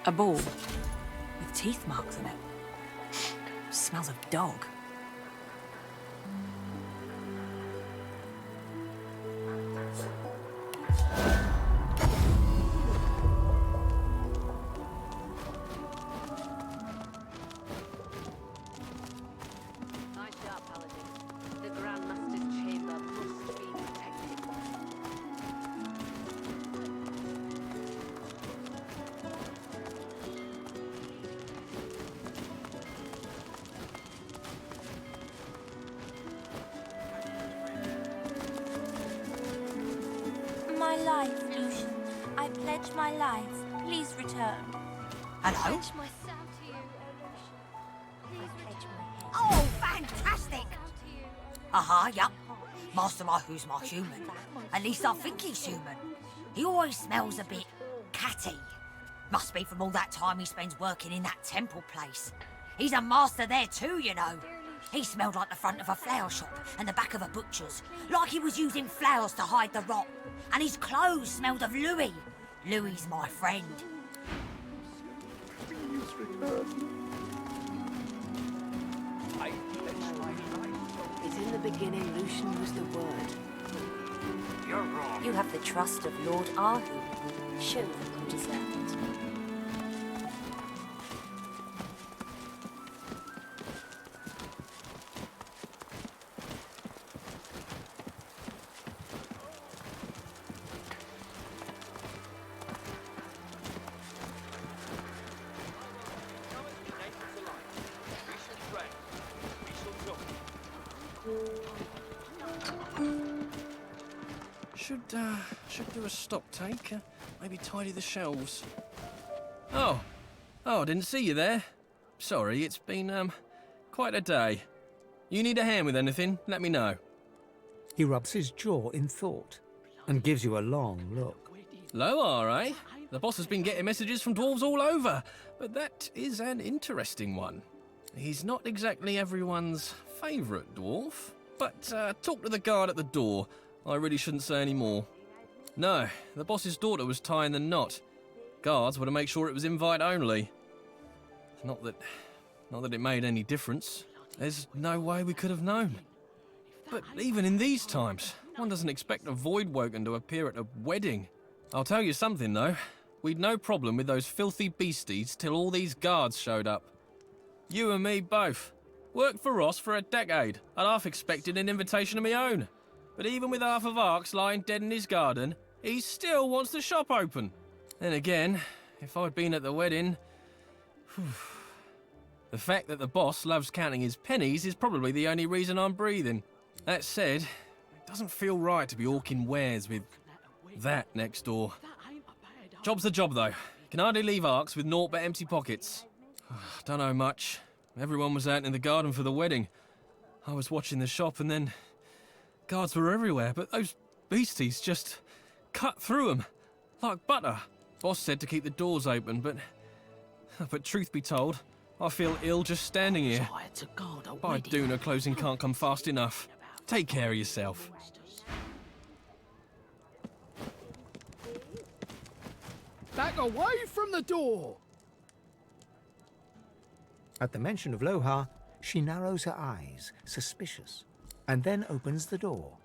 A ball with teeth marks in it. Smells of dog. Nice job, Paladin. The Grandmaster's chamber must be protected. My life, Lucian. I pledge my life. Please return. Hello? Pledge myself to you, O Lucian. Please return. Oh, fantastic! Aha, yup. Master Mahu's my human. At least I think he's human. He always smells a bit catty. Must be from all that time he spends working in that temple place. He's a master there too, you know. He smelled like the front of a flower shop and the back of a butcher's. Like he was using flowers to hide the rot. And his clothes smelled of Louis. Louis's my friend. It's in the beginning, Lucian was the word. You're wrong. You have the trust of Lord Ahu. Show them you deserve it. Should do a stock take. Maybe tidy the shelves. Oh, I didn't see you there. Sorry, it's been quite a day. You need a hand with anything? Let me know. He rubs his jaw in thought and gives you a long look. Loar, eh? The boss has been getting messages from dwarves all over, but that is an interesting one. He's not exactly everyone's favourite dwarf, but talk to the guard at the door. I really shouldn't say any more. No, the boss's daughter was tying the knot. Guards were to make sure it was invite only. Not that it made any difference. There's no way we could have known. But even in these times, one doesn't expect a Voidwoken to appear at a wedding. I'll tell you something, though. We'd no problem with those filthy beasties till all these guards showed up. You and me both. Worked for Ross for a decade. I'd half expected an invitation of my own. But even with half of Arx lying dead in his garden, he still wants the shop open. Then again, if I'd been at the wedding... The fact that the boss loves counting his pennies is probably the only reason I'm breathing. That said, it doesn't feel right to be hawking wares with that next door. Job's the job, though. Can hardly leave Arx with naught but empty pockets. Don't know much. Everyone was out in the garden for the wedding. I was watching the shop and then... Guards were everywhere, but those beasties just cut through them like butter. Boss said to keep the doors open, but truth be told, I feel ill just standing here. By Duna, closing can't come fast enough. Take care of yourself. Back away from the door! At the mention of Lohar, she narrows her eyes, suspicious, and then opens the door.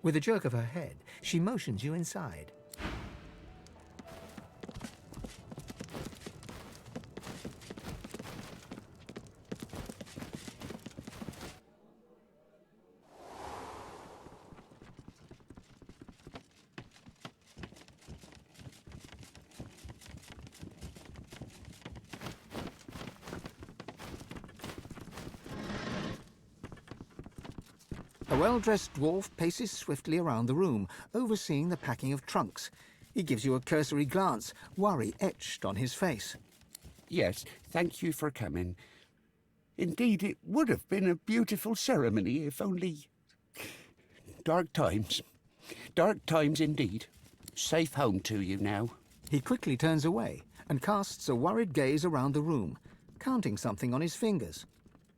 With a jerk of her head, she motions you inside. A well-dressed dwarf paces swiftly around the room, overseeing the packing of trunks. He gives you a cursory glance, worry etched on his face. Yes, thank you for coming. Indeed, it would have been a beautiful ceremony if only... Dark times. Dark times indeed. Safe home to you now. He quickly turns away and casts a worried gaze around the room, counting something on his fingers.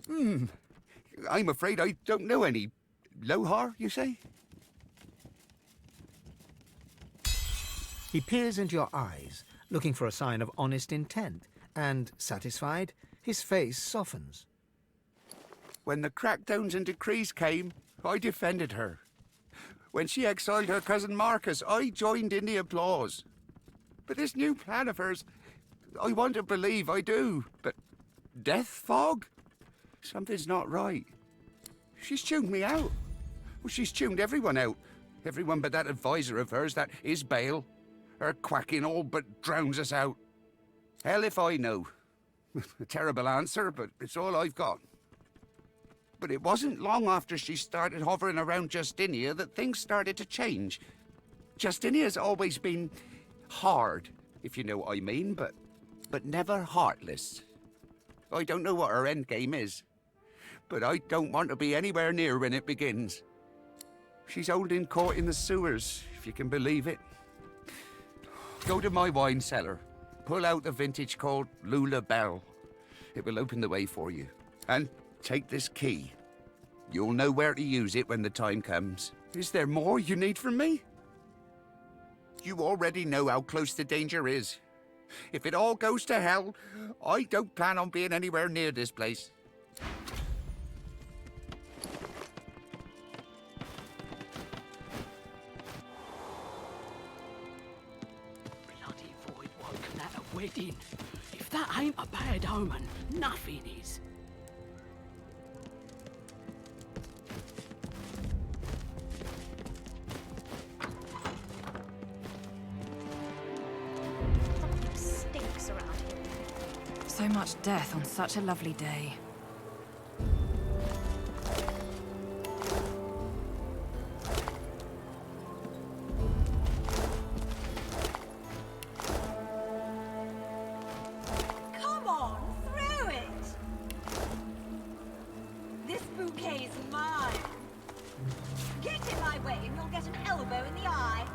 I'm afraid I don't know any. Lohar, you say? He peers into your eyes, looking for a sign of honest intent, and, satisfied, his face softens. When the crackdowns and decrees came, I defended her. When she exiled her cousin Marcus, I joined in the applause. But this new plan of hers, I want to believe I do, but death fog? Something's not right. She's tuned me out. Well, she's tuned everyone out. Everyone but that advisor of hers, that Isbale. Her quacking all but drowns us out. Hell if I know. A terrible answer, but it's all I've got. But it wasn't long after she started hovering around Justinia that things started to change. Justinia's always been Hard, if you know what I mean, but never heartless. I don't know what her end game is, but I don't want to be anywhere near when it begins. She's holding court in the sewers, if you can believe it. Go to my wine cellar, pull out the vintage called Lula Bell. It will open the way for you. And take this key. You'll know where to use it when the time comes. Is there more you need from me? You already know how close the danger is. If it all goes to hell, I don't plan on being anywhere near this place. Bloody void woken at a wedding. If that ain't a bad omen, nothing is. Something stinks around here. So much death on such a lovely day. Come on, through it! This bouquet's mine. Get in my way and you'll get an elbow in the eye.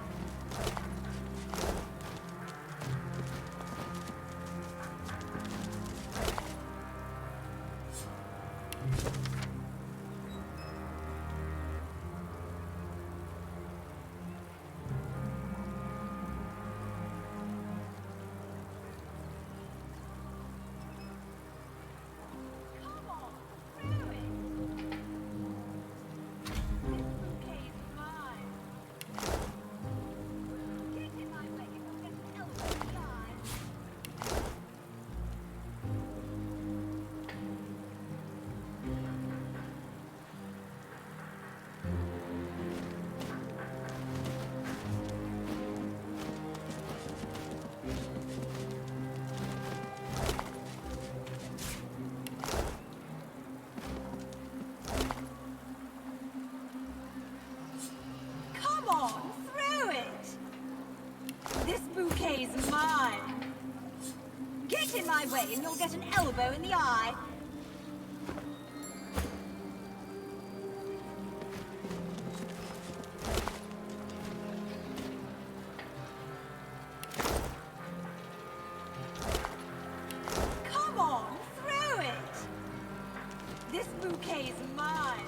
Come on, through it! This bouquet's mine. Get in my way and you'll get an elbow in the eye. Come on, through it! This bouquet's mine.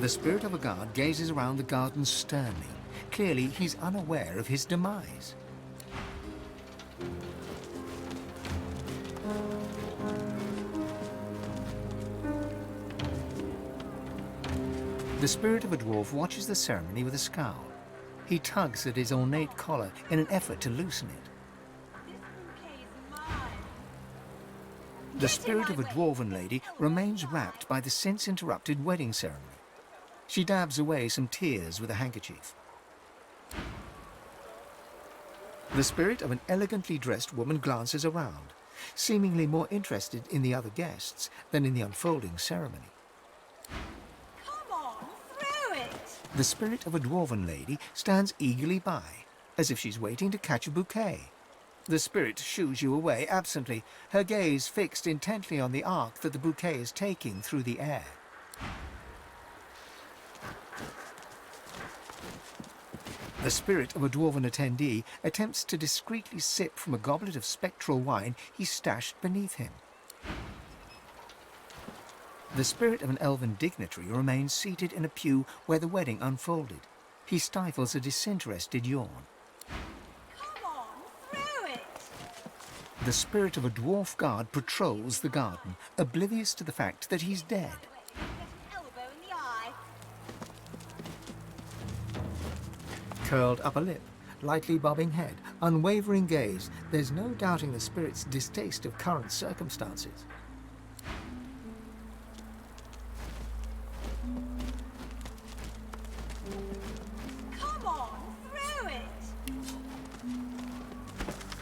The spirit of a guard gazes around the garden sternly. Clearly, he's unaware of his demise. The spirit of a dwarf watches the ceremony with a scowl. He tugs at his ornate collar in an effort to loosen it. The spirit of a dwarven lady remains wrapped by the since-interrupted wedding ceremony. She dabs away some tears with a handkerchief. The spirit of an elegantly dressed woman glances around, seemingly more interested in the other guests than in the unfolding ceremony. Come on, through it! The spirit of a dwarven lady stands eagerly by, as if she's waiting to catch a bouquet. The spirit shoos you away absently, her gaze fixed intently on the arc that the bouquet is taking through the air. The spirit of a dwarven attendee attempts to discreetly sip from a goblet of spectral wine he's stashed beneath him. The spirit of an elven dignitary remains seated in a pew where the wedding unfolded. He stifles a disinterested yawn. Come on, through it! The spirit of a dwarf guard patrols the garden, oblivious to the fact that he's dead. Elbow in the eye. Curled upper lip, lightly bobbing head, unwavering gaze, there's no doubting the spirit's distaste of current circumstances. Come on, through it!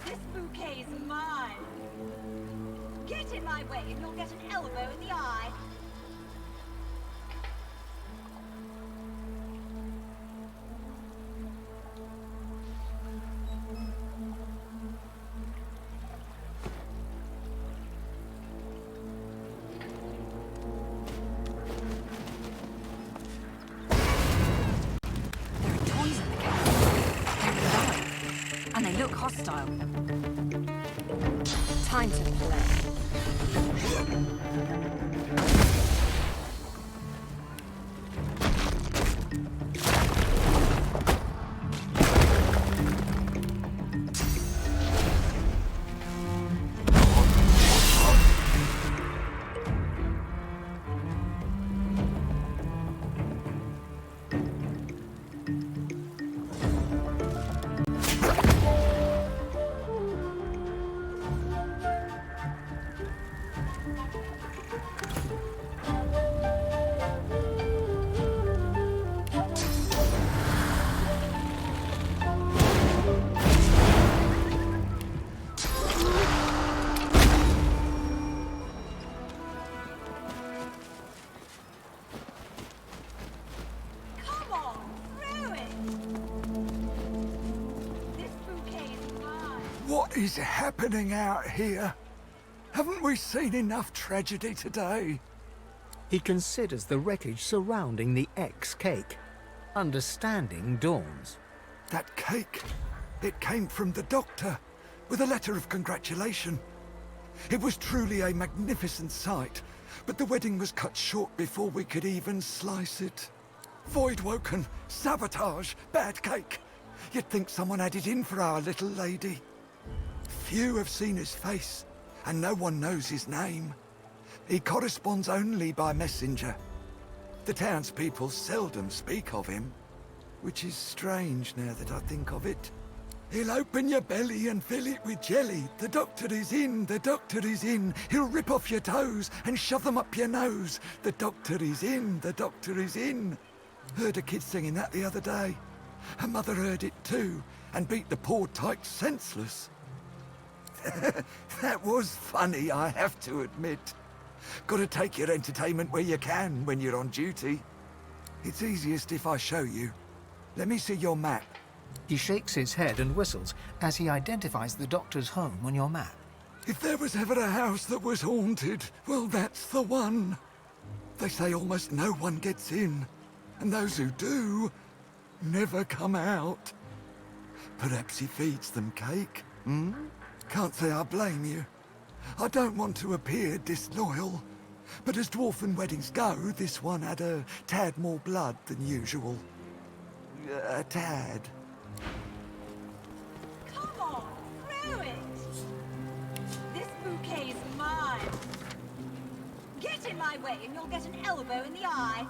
This bouquet's mine. Get in my way and you'll get an elbow in the eye. And they look hostile. Time to play. What is happening out here? Haven't we seen enough tragedy today? He considers the wreckage surrounding the ex-cake. Understanding dawns. That cake, it came from the doctor, with a letter of congratulation. It was truly a magnificent sight, but the wedding was cut short before we could even slice it. Voidwoken, sabotage, bad cake. You'd think someone had it in for our little lady. Few have seen his face, and no one knows his name. He corresponds only by messenger. The townspeople seldom speak of him, which is strange now that I think of it. He'll open your belly and fill it with jelly. The doctor is in, the doctor is in. He'll rip off your toes and shove them up your nose. The doctor is in, the doctor is in. Heard a kid singing that the other day. Her mother heard it too, and beat the poor tyke senseless. That was funny, I have to admit. Gotta take your entertainment where you can when you're on duty. It's easiest if I show you. Let me see your map. He shakes his head and whistles as he identifies the doctor's home on your map. If there was ever a house that was haunted, well, that's the one. They say almost no one gets in, and those who do never come out. Perhaps he feeds them cake, hmm? Can't say I blame you. I don't want to appear disloyal, but as dwarven weddings go, this one had a tad more blood than usual. A tad. Come on, through it! This bouquet's mine. Get in my way and you'll get an elbow in the eye.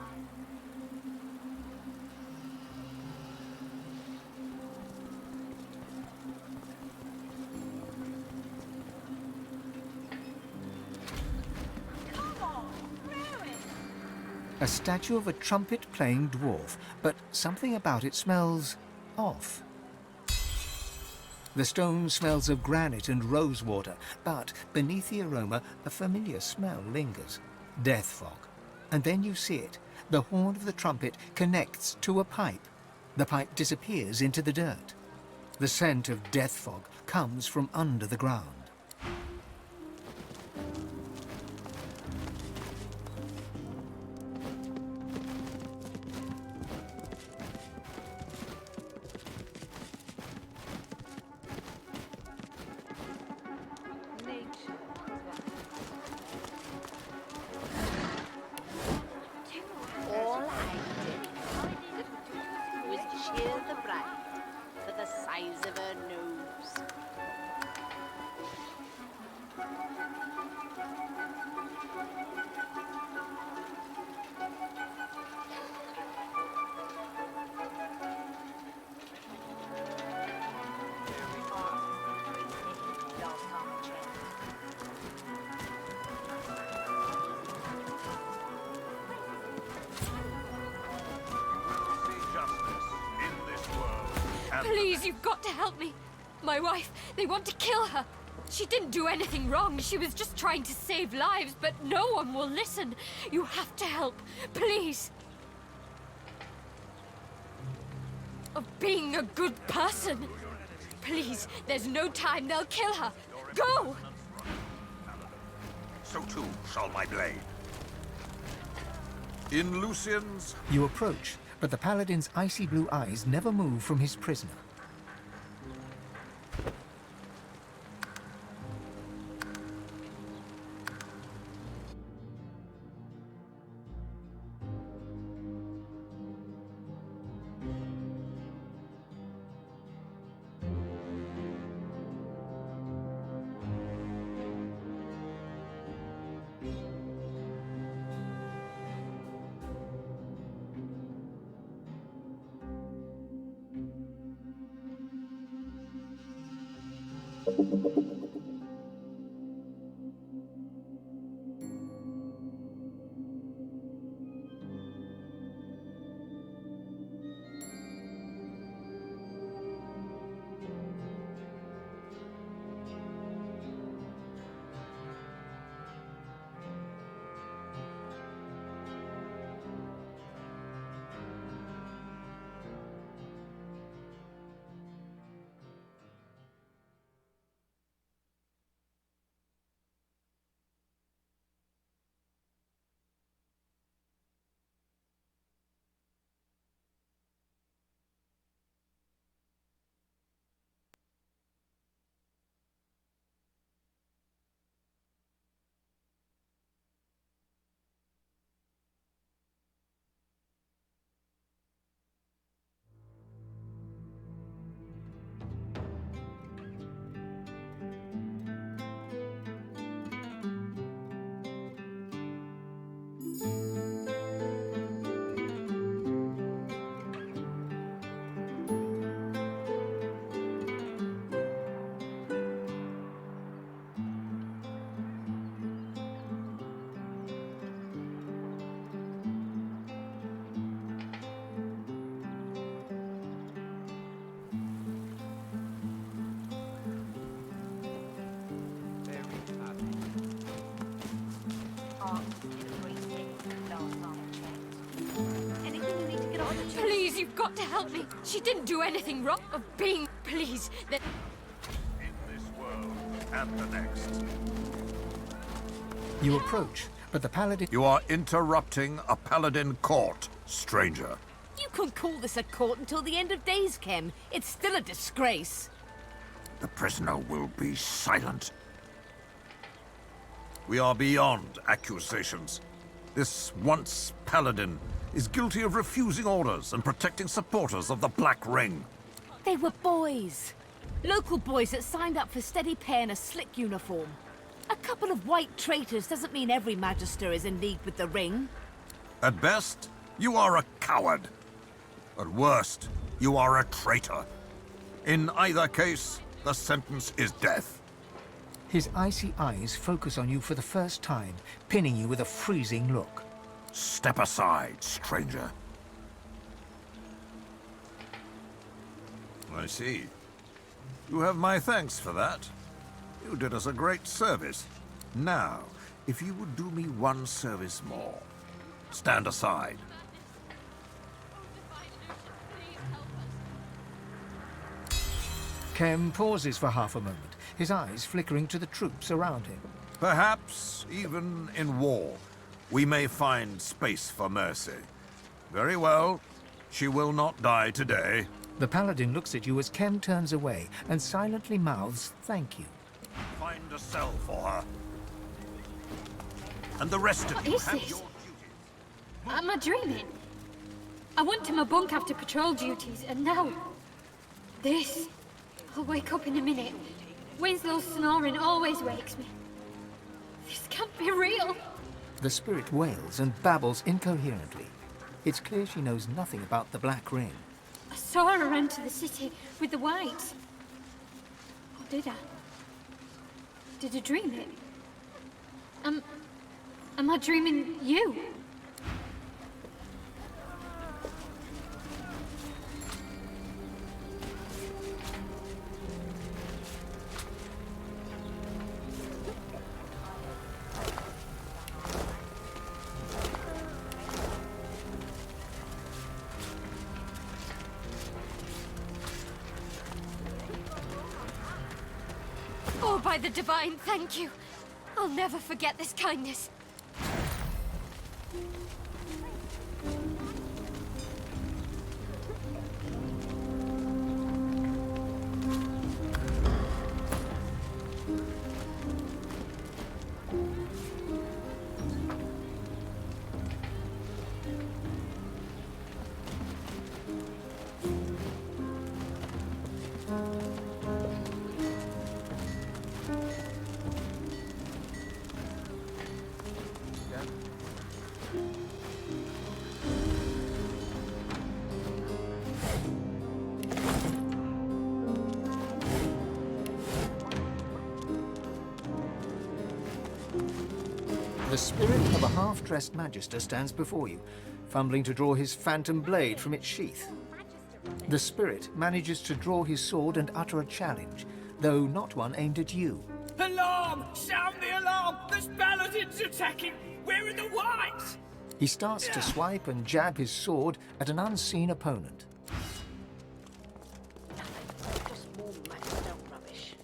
A statue of a trumpet-playing dwarf, but something about it smells off. The stone smells of granite and rosewater, but beneath the aroma, a familiar smell lingers. Death fog. And then you see it. The horn of the trumpet connects to a pipe. The pipe disappears into the dirt. The scent of death fog comes from under the ground. Please, you've got to help me. My wife, they want to kill her. She didn't do anything wrong. She was just trying to save lives, but no one will listen. You have to help, please. Of being a good person. Please, there's no time. They'll kill her. Go! So too shall my blade. In Lucian's... You approach, but the paladin's icy blue eyes never move from his prisoner. Please, you've got to help me. She didn't do anything wrong. Of being, please. That. In this world and the next. You approach, but the paladin... You are interrupting a paladin court, stranger. You couldn't call this a court until the end of days, Kem. It's still a disgrace. The prisoner will be silent. We are beyond accusations. This once paladin is guilty of refusing orders and protecting supporters of the Black Ring. They were boys. Local boys that signed up for steady pay and a slick uniform. A couple of white traitors doesn't mean every Magister is in league with the Ring. At best, you are a coward. At worst, you are a traitor. In either case, the sentence is death. His icy eyes focus on you for the first time, pinning you with a freezing look. Step aside, stranger. I see. You have my thanks for that. You did us a great service. Now, if you would do me one service more, stand aside. Kem pauses for half a moment, his eyes flickering to the troops around him. Perhaps, even in war, we may find space for mercy. Very well. She will not die today. The paladin looks at you as Kem turns away and silently mouths thank you. Find a cell for her. And the rest of you have your... Am I dreaming? I went to my bunk after patrol duties, and now... this. I'll wake up in a minute. Winslow's snoring always wakes me. This can't be real. The spirit wails and babbles incoherently. It's clear she knows nothing about the Black Ring. I saw her enter the city with the Whites. Or did I? Did I dream it? Am I dreaming you? by the Divine, thank you. I'll never forget this kindness. The spirit of a half-dressed magister stands before you, fumbling to draw his phantom blade from its sheath. The spirit manages to draw his sword and utter a challenge, though not one aimed at you. Alarm! Sound the alarm! There's paladins attacking! We're in the white! He starts to swipe and jab his sword at an unseen opponent. Just more Magister rubbish.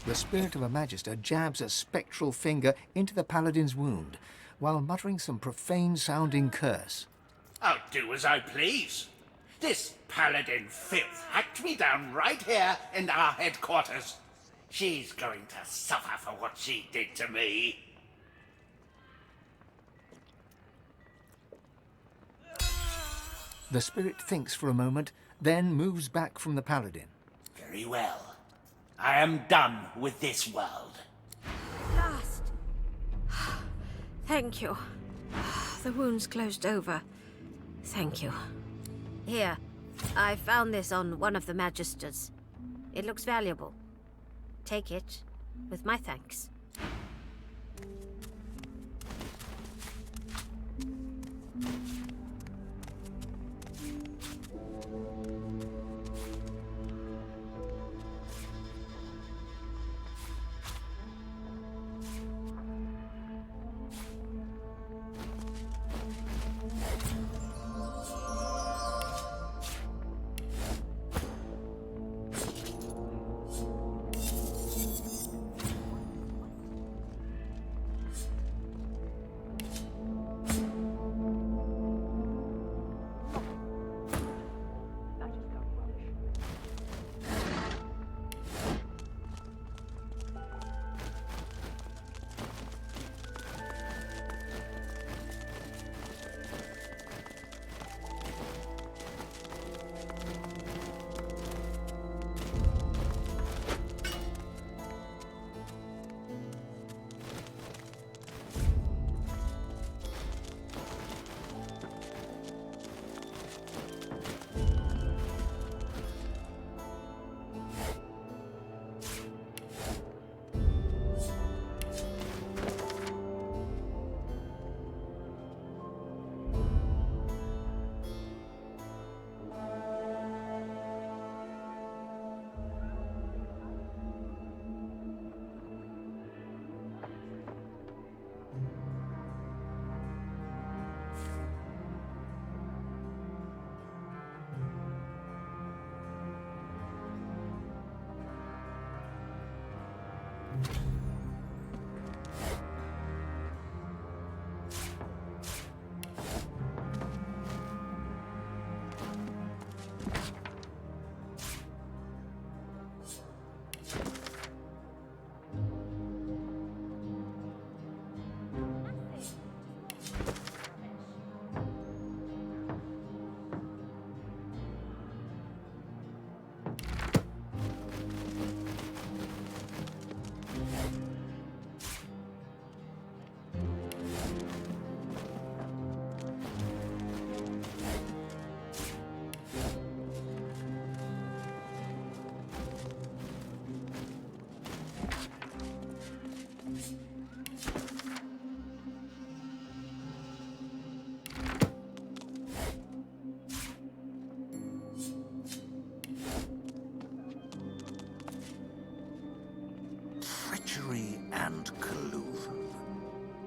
The spirit of a magister jabs a spectral finger into the paladin's wound, while muttering some profane-sounding curse. I'll do as I please. This paladin filth hacked me down right here in our headquarters. She's going to suffer for what she did to me. The spirit thinks for a moment, then moves back from the paladin. Very well. I am done with this world. Last. Thank you. The wound's closed over. Thank you. Here, I found this on one of the Magisters. It looks valuable. Take it, with my thanks.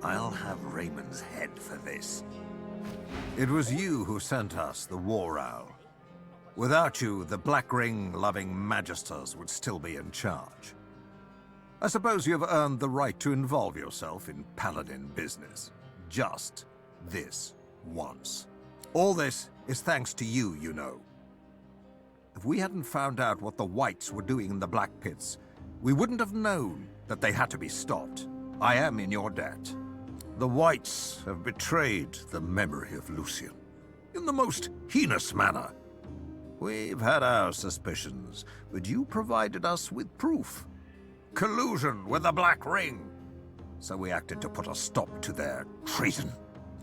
I'll have Raymond's head for this. It was you who sent us the War Owl. Without you, the Black Ring-loving Magisters would still be in charge. I suppose you have earned the right to involve yourself in Paladin business. Just this once. All this is thanks to you, you know. If we hadn't found out what the Whites were doing in the Black Pits, we wouldn't have known that they had to be stopped. I am in your debt. The Whites have betrayed the memory of Lucian in the most heinous manner. We've had our suspicions, but you provided us with proof. Collusion with the Black Ring. So we acted to put a stop to their treason.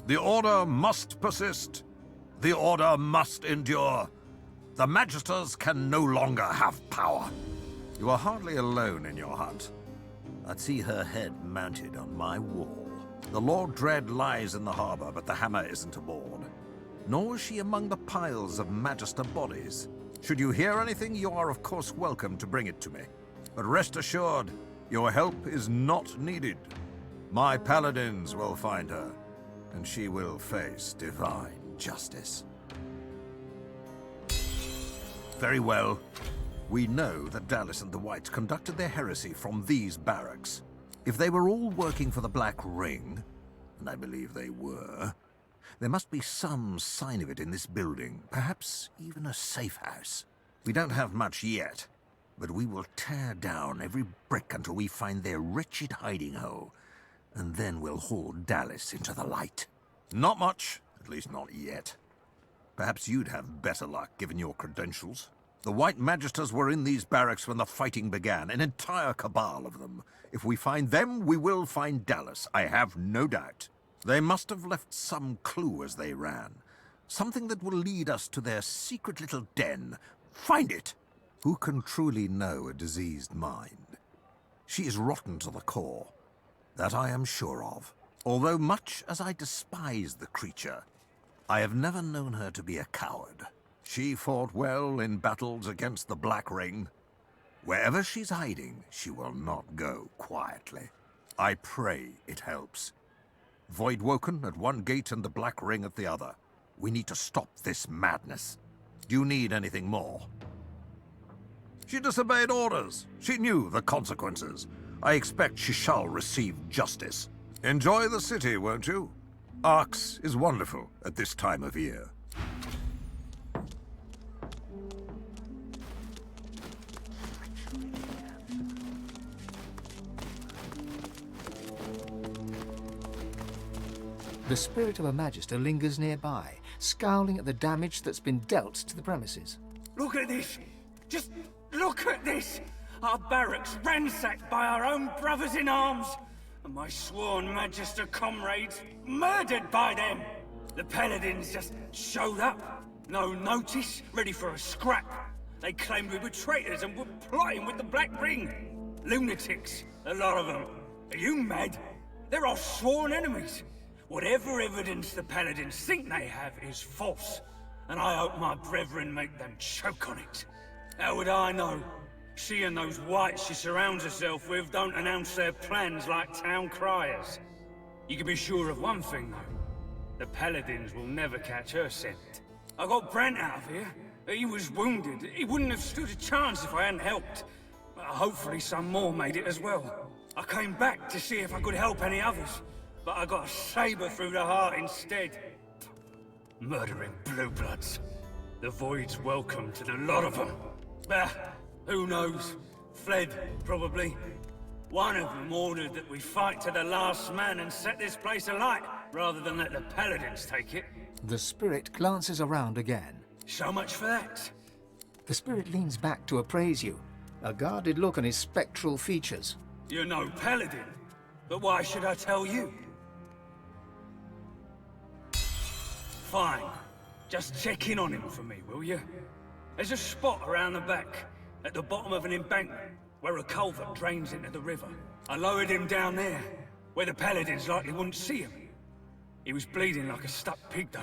The Order must persist. The Order must endure. The Magisters can no longer have power. You are hardly alone in your hunt. I'd see her head mounted on my wall. The Lord Dread lies in the harbor, but the hammer isn't aboard. Nor is she among the piles of Magister bodies. Should you hear anything, you are of course welcome to bring it to me. But rest assured, your help is not needed. My paladins will find her, and she will face divine justice. Very well. We know that Dallas and the Whites conducted their heresy from these barracks. If they were all working for the Black Ring, and I believe they were, there must be some sign of it in this building, perhaps even a safe house. We don't have much yet, but we will tear down every brick until we find their wretched hiding hole, and then we'll haul Dallas into the light. Not much, at least not yet. Perhaps you'd have better luck, given your credentials. The White Magisters were in these barracks when the fighting began, an entire cabal of them. If we find them, we will find Dallas, I have no doubt. They must have left some clue as they ran. Something that will lead us to their secret little den. Find it! Who can truly know a diseased mind? She is rotten to the core. That I am sure of. Although much as I despise the creature, I have never known her to be a coward. She fought well in battles against the Black Ring. Wherever she's hiding, she will not go quietly. I pray it helps. Voidwoken at one gate and the Black Ring at the other. We need to stop this madness. Do you need anything more? She disobeyed orders. She knew the consequences. I expect she shall receive justice. Enjoy the city, won't you? Arx is wonderful at this time of year. The spirit of a Magister lingers nearby, scowling at the damage that's been dealt to the premises. Look at this! Just look at this! Our barracks ransacked by our own brothers in arms! And my sworn Magister comrades murdered by them! The Paladins just showed up. No notice, ready for a scrap. They claimed we were traitors and were plotting with the Black Ring. Lunatics, a lot of them. Are you mad? They're our sworn enemies. Whatever evidence the Paladins think they have is false, and I hope my brethren make them choke on it. How would I know? She and those whites she surrounds herself with don't announce their plans like town criers. You can be sure of one thing, though. The Paladins will never catch her scent. I got Brent out of here. He was wounded. He wouldn't have stood a chance if I hadn't helped. Hopefully some more made it as well. I came back to see if I could help any others. But I got a saber through the heart instead. Murdering blue bloods. The Void's welcome to the lot of them. Bah, who knows? Fled, probably. One of them ordered that we fight to the last man and set this place alight, rather than let the Paladins take it. The spirit glances around again. So much for that. The spirit leans back to appraise you, a guarded look on his spectral features. You're no Paladin, but why should I tell you? Fine. Just check in on him for me, will you? There's a spot around the back, at the bottom of an embankment, where a culvert drains into the river. I lowered him down there, where the Paladins likely wouldn't see him. He was bleeding like a stuck pig, though.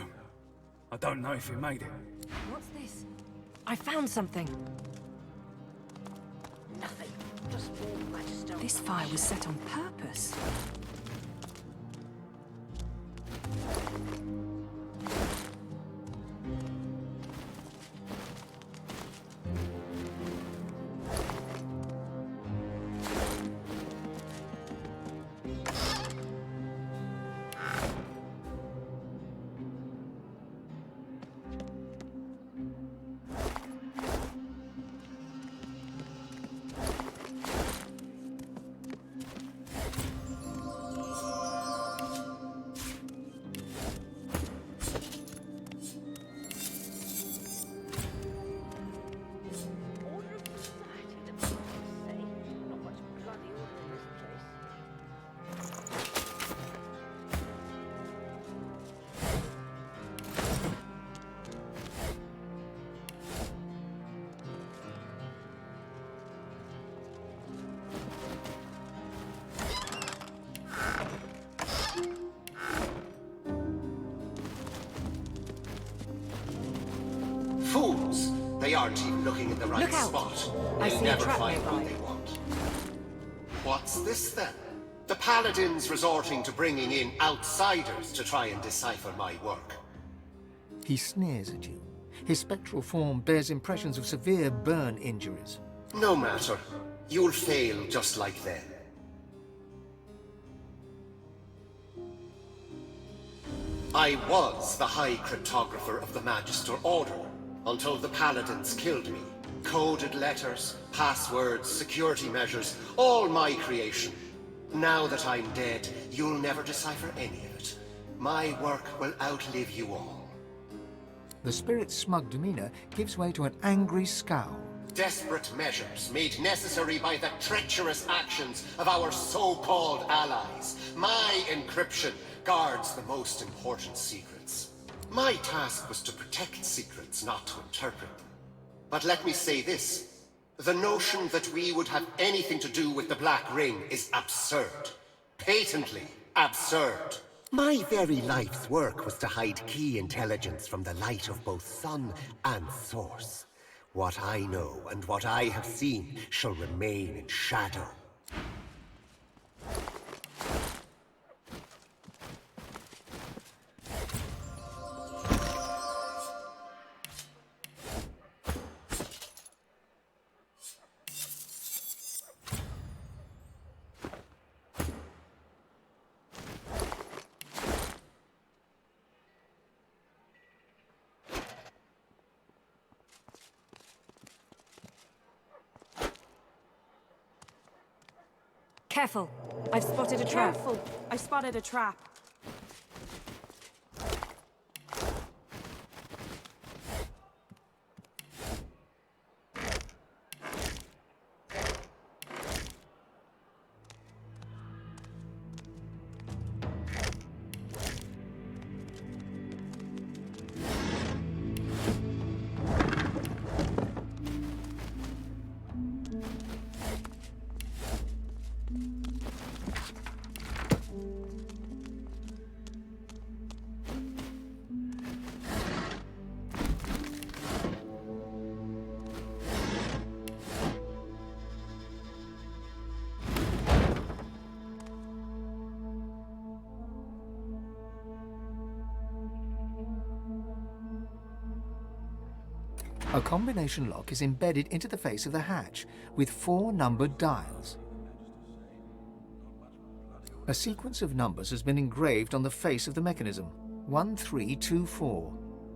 I don't know if he made it. What's this? I found something. Nothing. Just more Magister. This fire was set on purpose. Fools! They aren't even looking in the right Look out. spot. I They'll see a never trap find what nearby. they want. What's this then? The Paladins resorting to bringing in outsiders to try and decipher my work. He sneers at you. His spectral form bears impressions of severe burn injuries. No matter. You'll fail just like them. I was the High Cryptographer of the Magister Order, until the Paladins killed me. Coded letters, passwords, security measures, all my creation. Now that I'm dead, you'll never decipher any of it. My work will outlive you all. The spirit's smug demeanor gives way to an angry scowl. Desperate measures made necessary by the treacherous actions of our so-called allies. My encryption guards the most important secrets. My task was to protect secrets, not to interpret them. But let me say this. The notion that we would have anything to do with the Black Ring is absurd. Patently absurd. My very life's work was to hide key intelligence from the light of both sun and source. What I know and what I have seen shall remain in shadow. Careful. I've spotted a trap. Careful. I spotted a trap. A combination lock is embedded into the face of the hatch with 4 numbered dials. A sequence of numbers has been engraved on the face of the mechanism. 1324.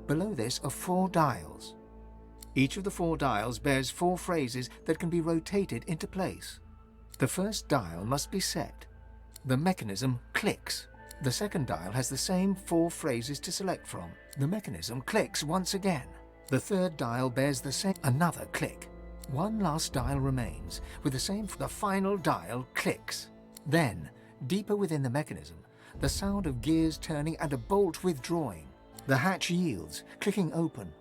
Below this are 4 dials. Each of the 4 dials bears 4 phrases that can be rotated into place. The first dial must be set. The mechanism clicks. The second dial has the same 4 phrases to select from. The mechanism clicks once again. The third dial bears the same. Another click. One last dial remains, with the same. The final dial clicks. Then, deeper within the mechanism, the sound of gears turning and a bolt withdrawing. The hatch yields, clicking open.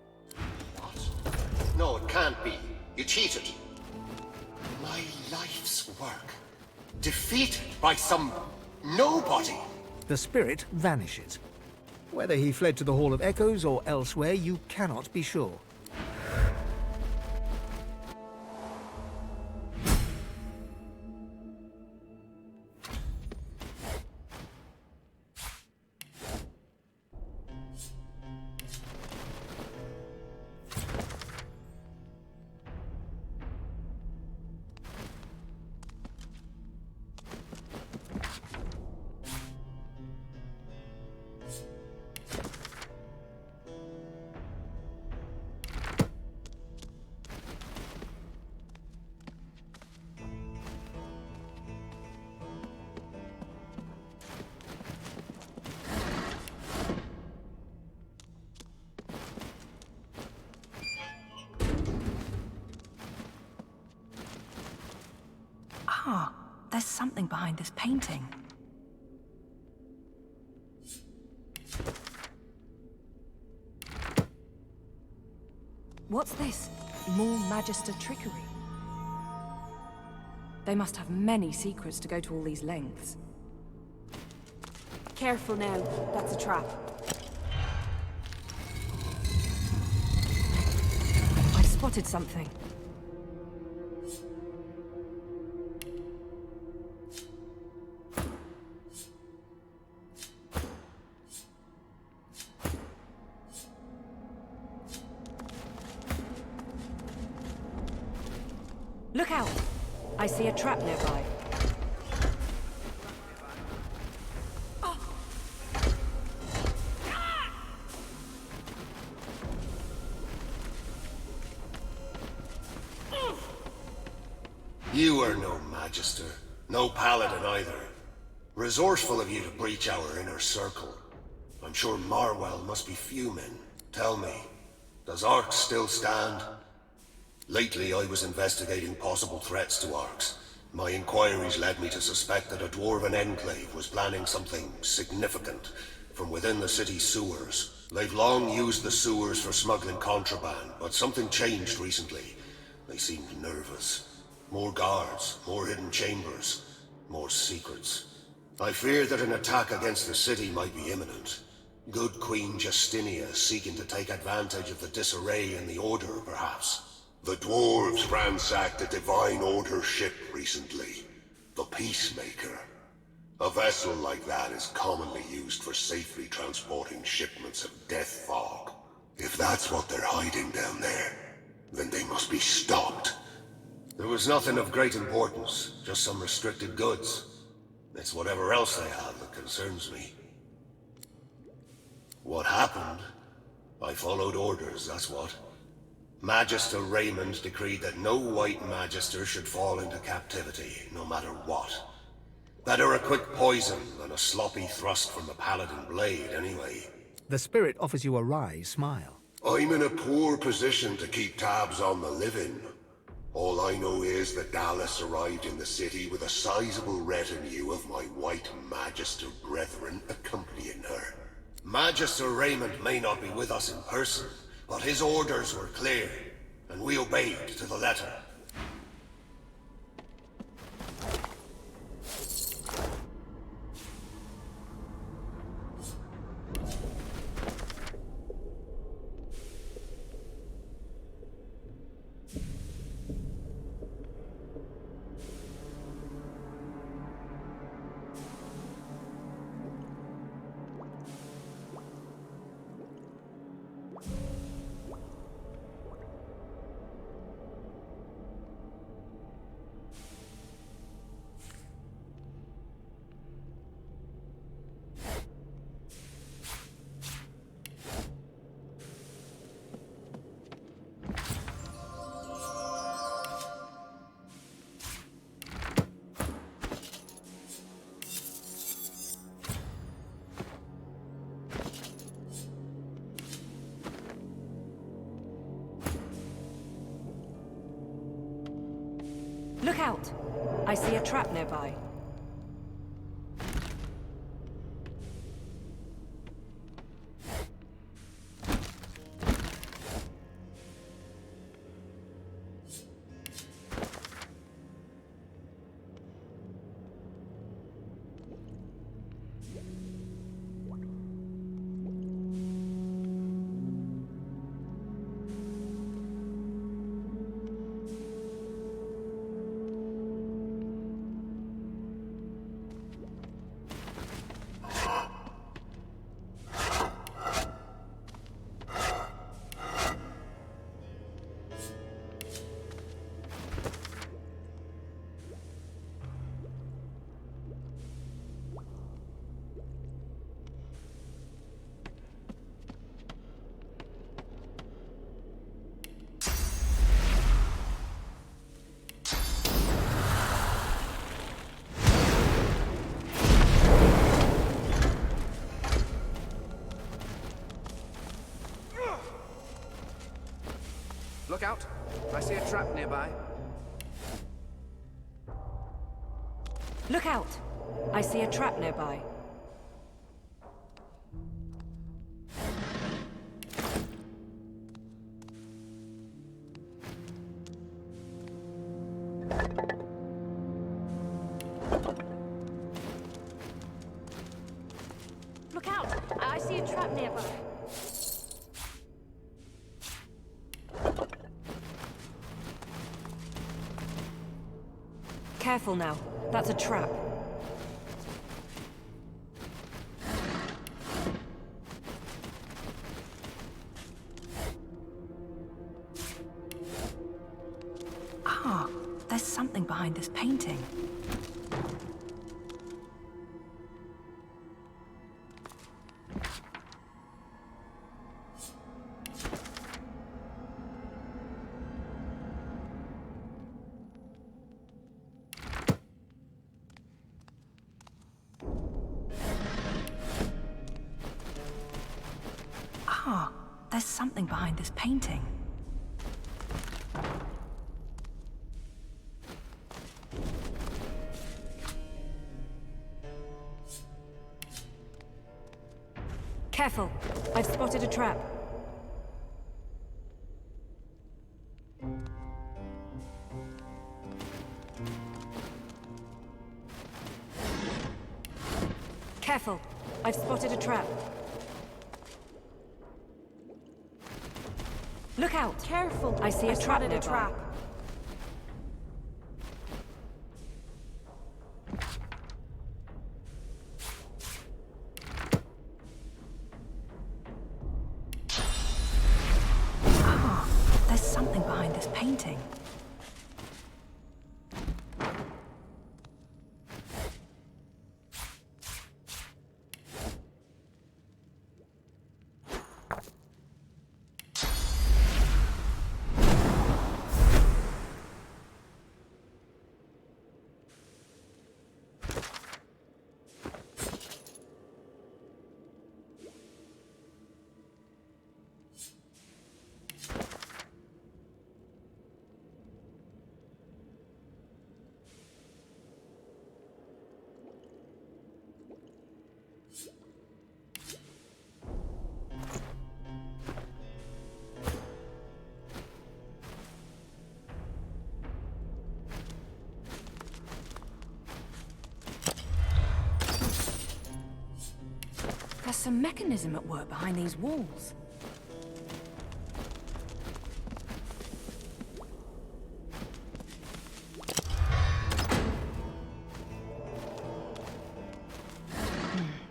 What? No, it can't be. You cheated. My life's work. Defeated by some nobody. The spirit vanishes. Whether he fled to the Hall of Echoes or elsewhere, you cannot be sure. Ah, there's something behind this painting. What's this? More Magister trickery. They must have many secrets to go to all these lengths. Careful now, that's a trap. I spotted something. Look out! I see a trap nearby. You are no Magister, no Paladin either. Resourceful of you to breach our inner circle. I'm sure Marwell must be fuming. Tell me, does Arx still stand? Lately I was investigating possible threats to Arx. My inquiries led me to suspect that a Dwarven enclave was planning something significant from within the city's sewers. They've long used the sewers for smuggling contraband, but something changed recently. They seemed nervous. More guards, more hidden chambers, more secrets. I fear that an attack against the city might be imminent. Good Queen Justinia seeking to take advantage of the disarray in the Order, perhaps. The dwarves ransacked a Divine Order ship recently. The Peacemaker. A vessel like that is commonly used for safely transporting shipments of death fog. If that's what they're hiding down there, then they must be stopped. There was nothing of great importance, just some restricted goods. It's whatever else they have that concerns me. What happened? I followed orders, that's what. Magister Raymond decreed that no white Magister should fall into captivity, no matter what. Better a quick poison than a sloppy thrust from the Paladin blade, anyway. The spirit offers you a wry smile. I'm in a poor position to keep tabs on the living. All I know is that Dallas arrived in the city with a sizable retinue of my white Magister brethren accompanying her. Magister Raymond may not be with us in person, but his orders were clear, and we obeyed to the letter. Look out! I see a trap nearby. Look out! I see a trap nearby. Look out! I see a trap nearby. Look out! I see a trap nearby. Careful now. That's a trap. Ah, there's something behind this painting. Ah, there's something behind this painting. Careful! I've spotted a trap. Careful! I've spotted a trap. Look out! Careful! I see a trap nearby. A trap. Ah, there's something behind this painting. There's some mechanism at work behind these walls.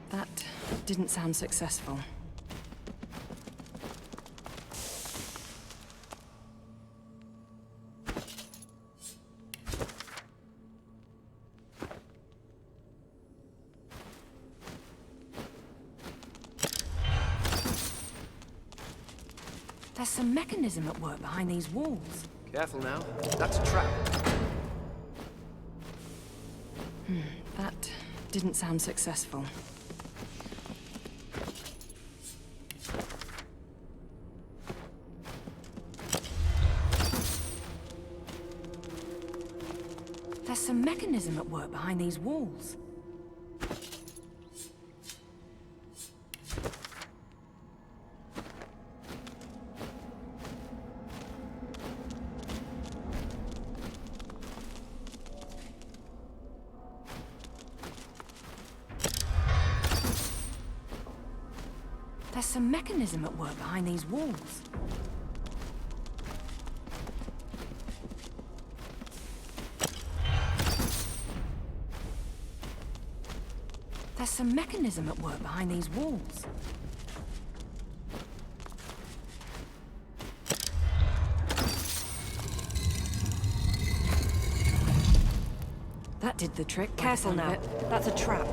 That didn't sound successful. There's some mechanism at work behind these walls. Careful now. That's a trap. That didn't sound successful. There's some mechanism at work behind these walls. There's some mechanism at work behind these walls. There's some mechanism at work behind these walls. That did the trick. Careful now. That's a trap.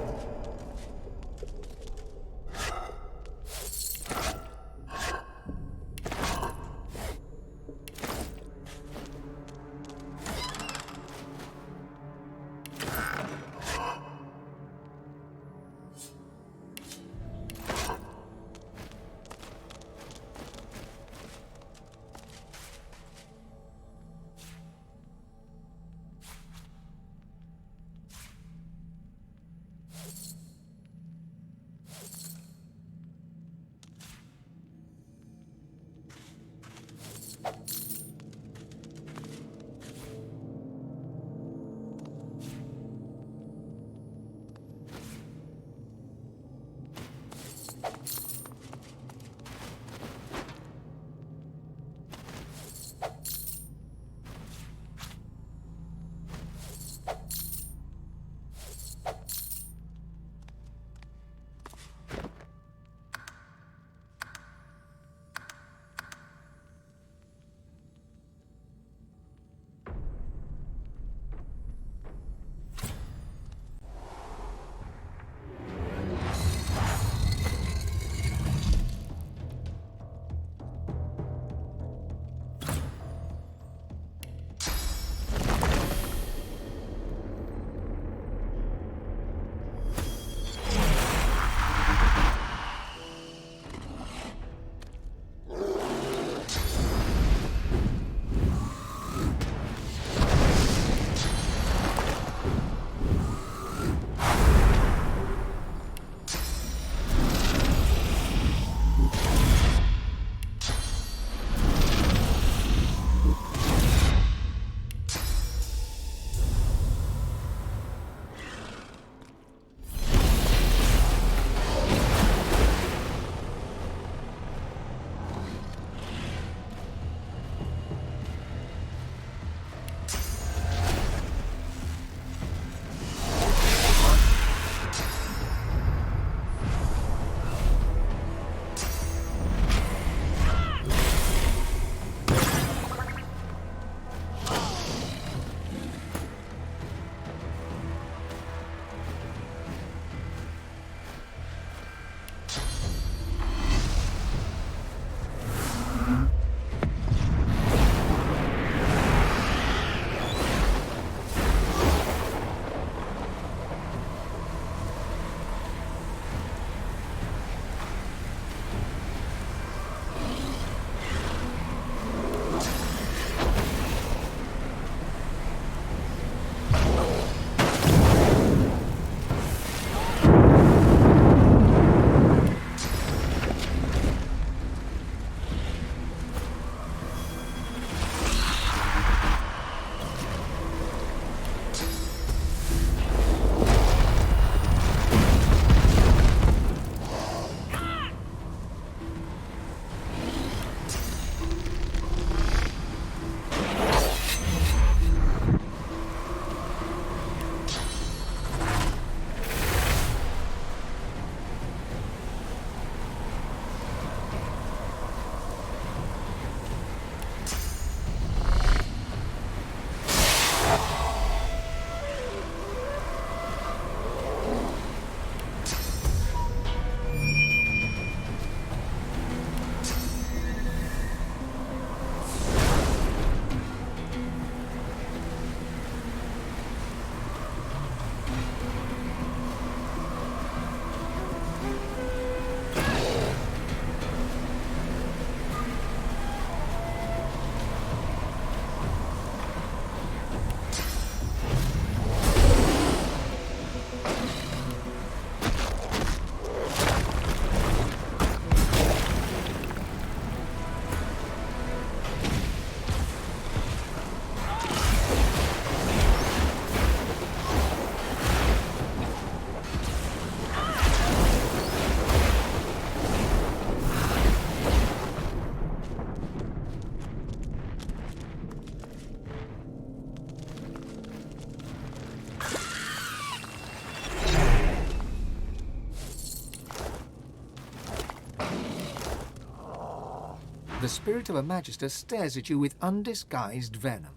The spirit of a magister stares at you with undisguised venom.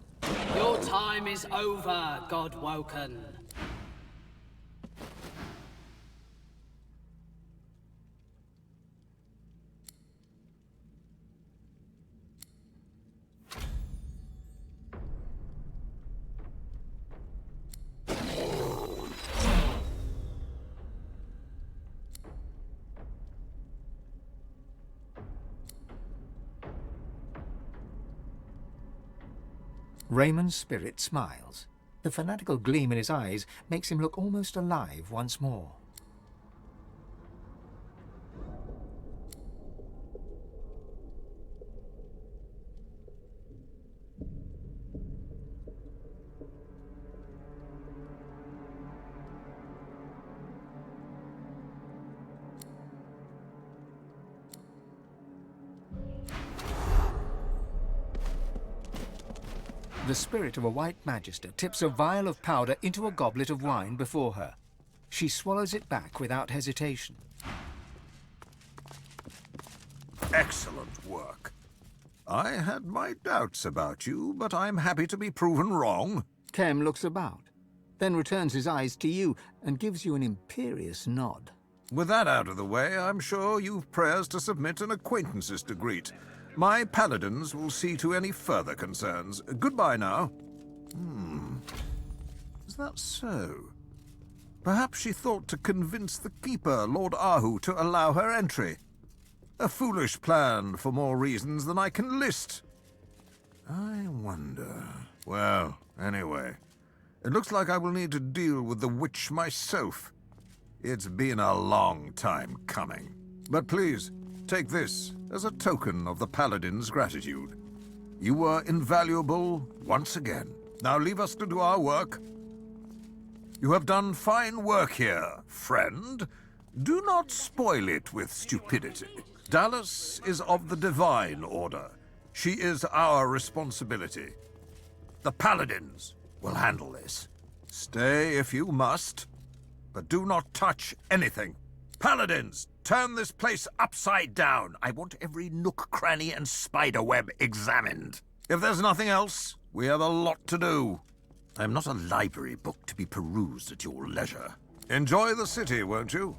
Your time is over, Godwoken. Raymond's spirit smiles. The fanatical gleam in his eyes makes him look almost alive once more. The spirit of a white magister tips a vial of powder into a goblet of wine before her. She swallows it back without hesitation. Excellent work. I had my doubts about you, but I'm happy to be proven wrong. Kem looks about, then returns his eyes to you and gives you an imperious nod. With that out of the way, I'm sure you've prayers to submit and acquaintances to greet. My paladins will see to any further concerns. Goodbye now. Is that so? Perhaps she thought to convince the Keeper, Lord Ahu, to allow her entry. A foolish plan for more reasons than I can list. I wonder... Well, anyway, it looks like I will need to deal with the witch myself. It's been a long time coming. But please, take this as a token of the Paladin's gratitude. You were invaluable once again. Now leave us to do our work. You have done fine work here, friend. Do not spoil it with stupidity. Dallas is of the Divine Order. She is our responsibility. The Paladins will handle this. Stay if you must, but do not touch anything. Paladins, turn this place upside down. I want every nook, cranny, and spiderweb examined. If there's nothing else, we have a lot to do. I'm not a library book to be perused at your leisure. Enjoy the city, won't you?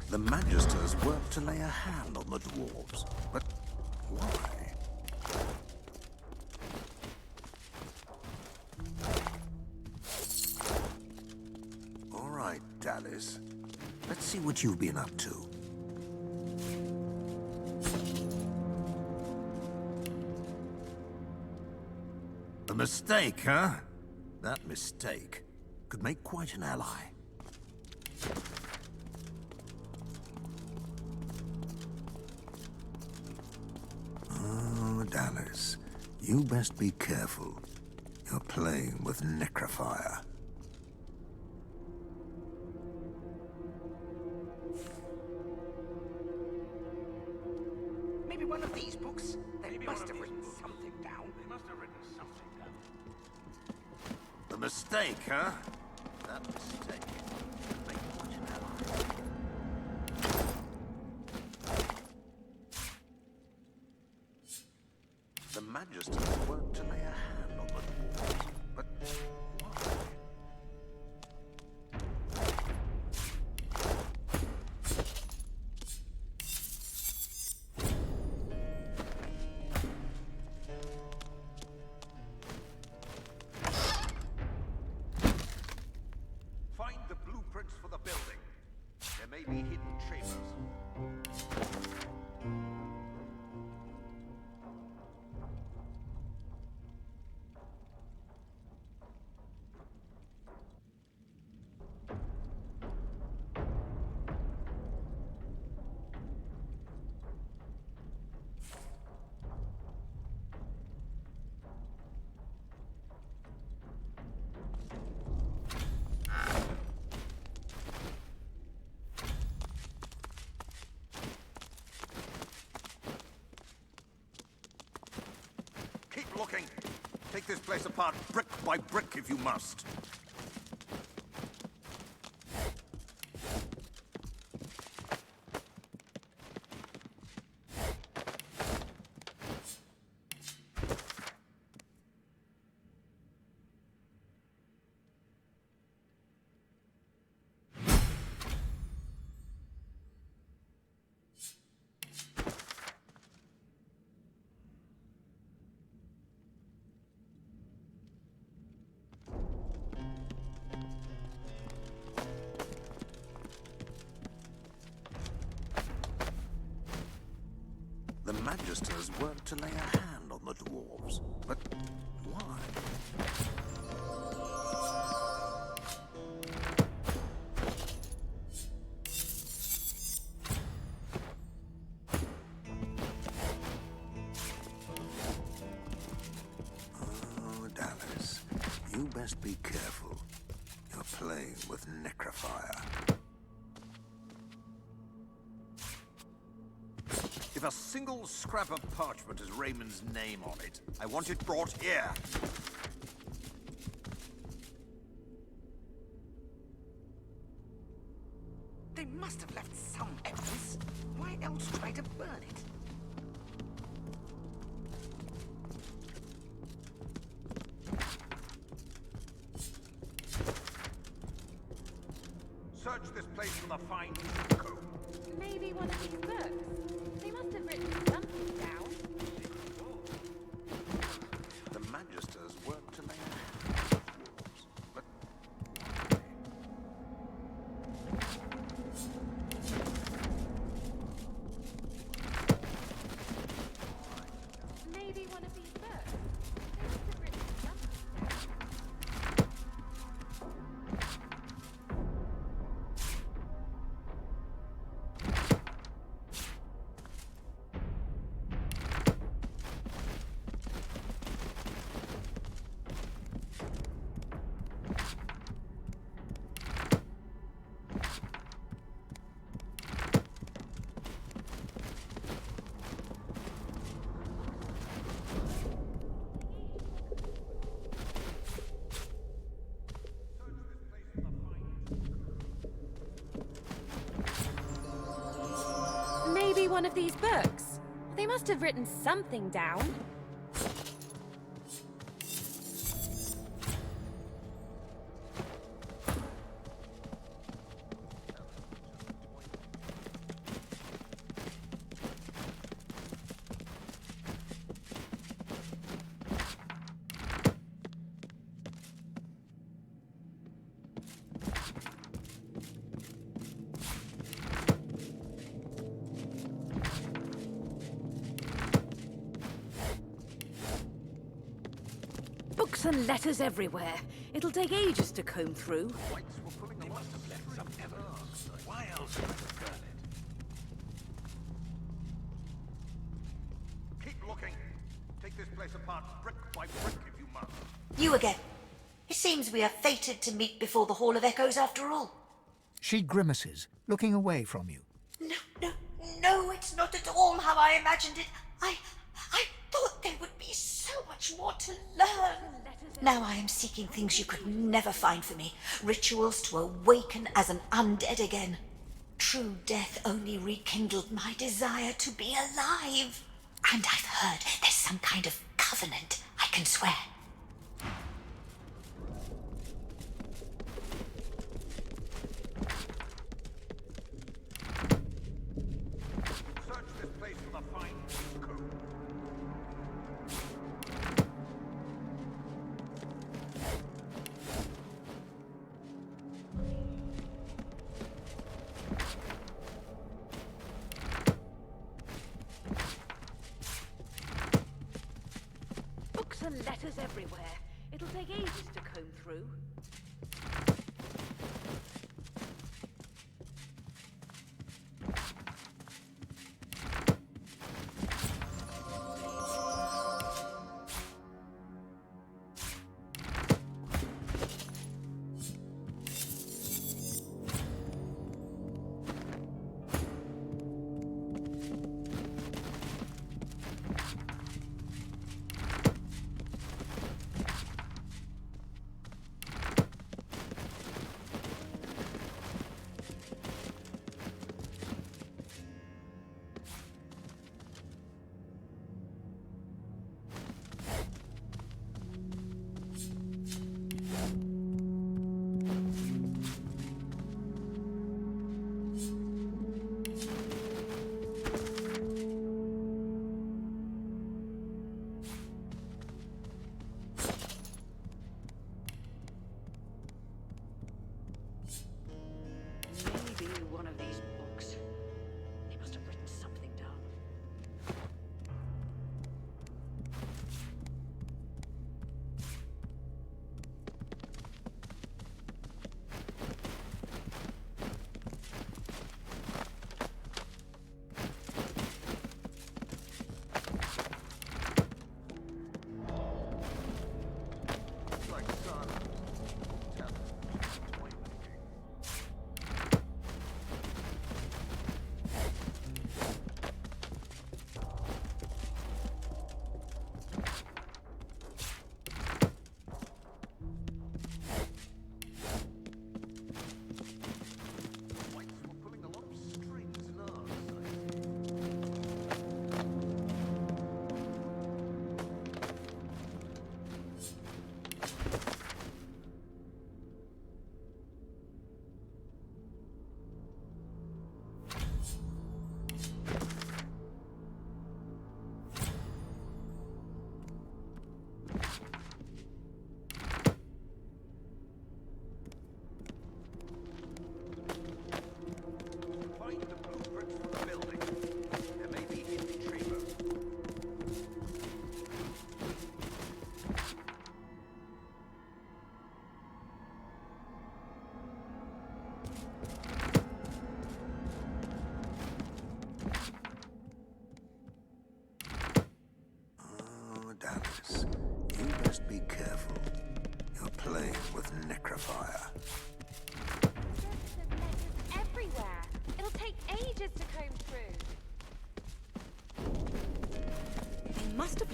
The Magisters work to lay a hand on the dwarves, but why? All right, Dallas. Let's see what you've been up to. A mistake, huh? That mistake could make quite an ally. Oh, Dallas, you best be careful. You're playing with necrofire. Maybe one of these books. They must have written something down. The mistake, huh? That mistake could make quite an ally. The Magisters work to lay a hand on the dwarves, but why? Find the blueprints for the building. There may be hidden chambers. Keep looking. Take this place apart brick by brick if you must. Magisters weren't to lay a hand on the dwarves. But why? Oh, Dallas, you best be careful. You're playing with necrofire. If a single scrap of parchment has Raymond's name on it, I want it brought here. They must have left some evidence. Why else try to burn it? Search this place for the fine code. Maybe one of these books. They must have written something down. The Magisters weren't to lay a hand on the dwarves. But Maybe one of these books. They must have written something down. Maybe one of these books. They must have written something down. Books and letters everywhere. It'll take ages to comb through. they must have left some evidence. Why else would they burn it? Keep looking. Take this place apart brick by brick if you must. You again. It seems we are fated to meet before the Hall of Echoes after all. She grimaces, looking away from you. No, it's not at all how I imagined it. I thought there would be so much more to learn. Now I am seeking things you could never find for me. Rituals to awaken as an undead again. True death only rekindled my desire to be alive. And I've heard there's some kind of covenant, I can swear. Search this place for the fine code. Books and letters everywhere. It'll take ages to comb through. Maybe one of these books. They must have written something down.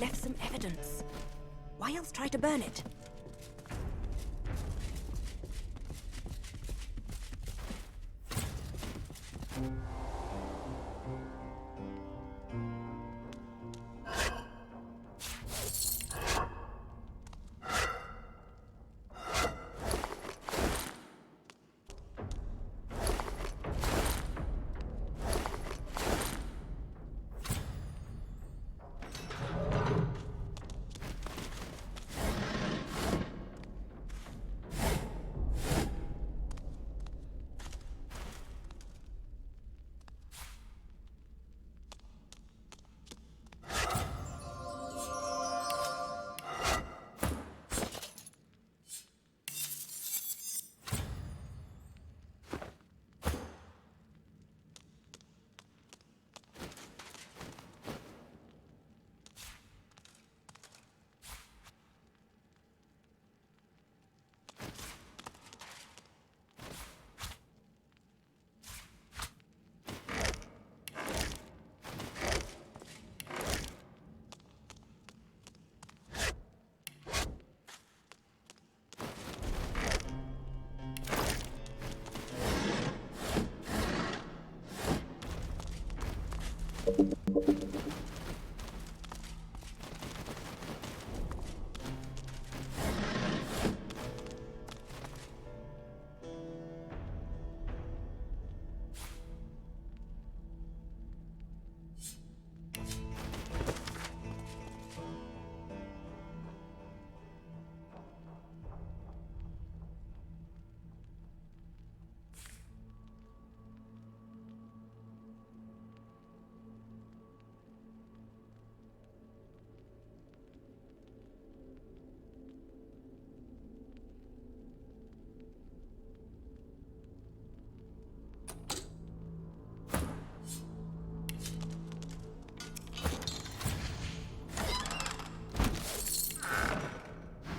left some evidence. Why else try to burn it?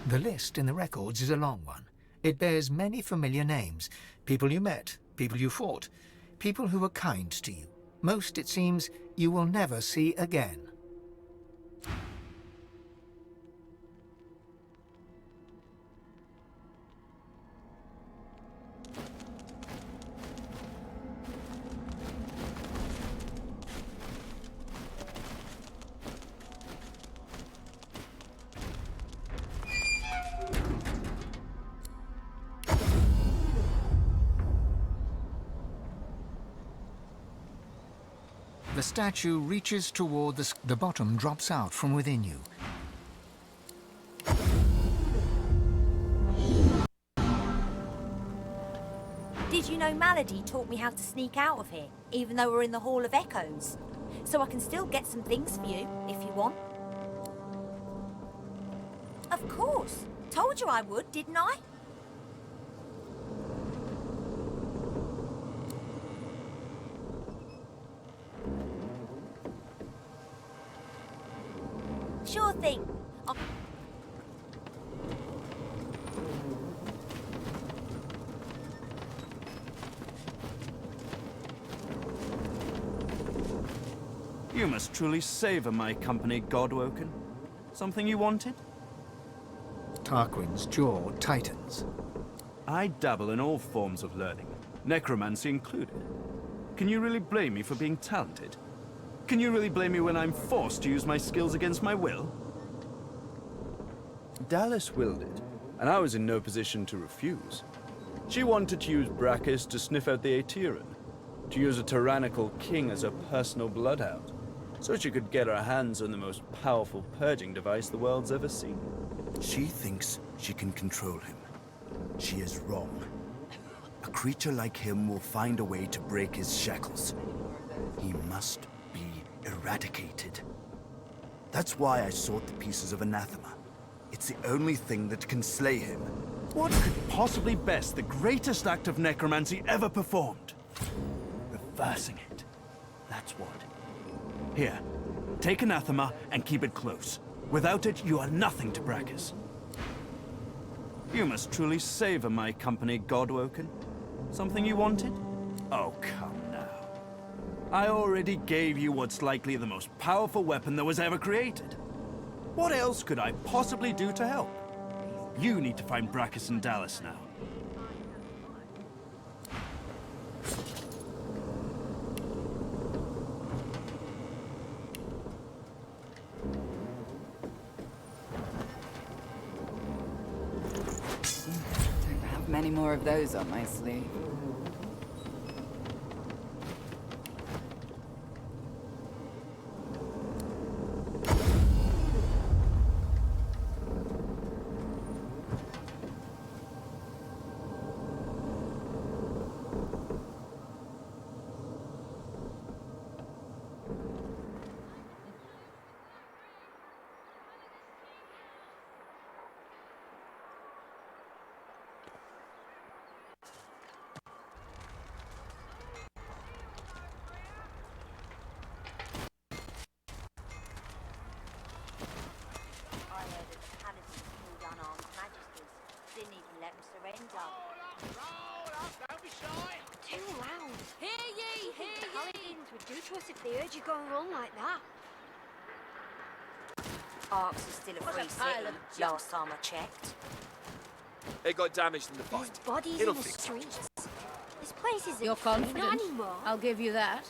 The list in the records is a long one. It bears many familiar names. People you met, people you fought, people who were kind to you. Most, it seems, you will never see again. The statue reaches toward the bottom drops out from within you. Did you know Malady taught me how to sneak out of here, even though we're in the Hall of Echoes? So I can still get some things for you, if you want. Of course. Told you I would, didn't I? Sure thing. You must truly savor my company, Godwoken. Something you wanted? Tarquin's jaw tightens. I dabble in all forms of learning, necromancy included. Can you really blame me for being talented? Can you really blame me when I'm forced to use my skills against my will? Dallas willed it, and I was in no position to refuse. She wanted to use Brachus to sniff out the Aeteran, to use a tyrannical king as a personal bloodhound, so she could get her hands on the most powerful purging device the world's ever seen. She thinks she can control him. She is wrong. A creature like him will find a way to break his shackles. He must be eradicated. That's why I sought the pieces of anathema. It's the only thing that can slay him. What could possibly best the greatest act of necromancy ever performed? Reversing it. That's what. Here, take anathema and keep it close. Without it, you are nothing to Brachus. You must truly savor my company, Godwoken. Something you wanted? Oh, come now. I already gave you what's likely the most powerful weapon that was ever created. What else could I possibly do to help? You need to find Brachus and Dallas now. Don't have many more of those on my sleeve. Too loud. Hear ye, hear ye. The paladins would do to us if they heard you going on like that. Arx is still a free city, last time I checked. It got damaged in the There's fight. bodies It'll in the fix streets. This place isn't You're clean confident. anymore. I'll give you that.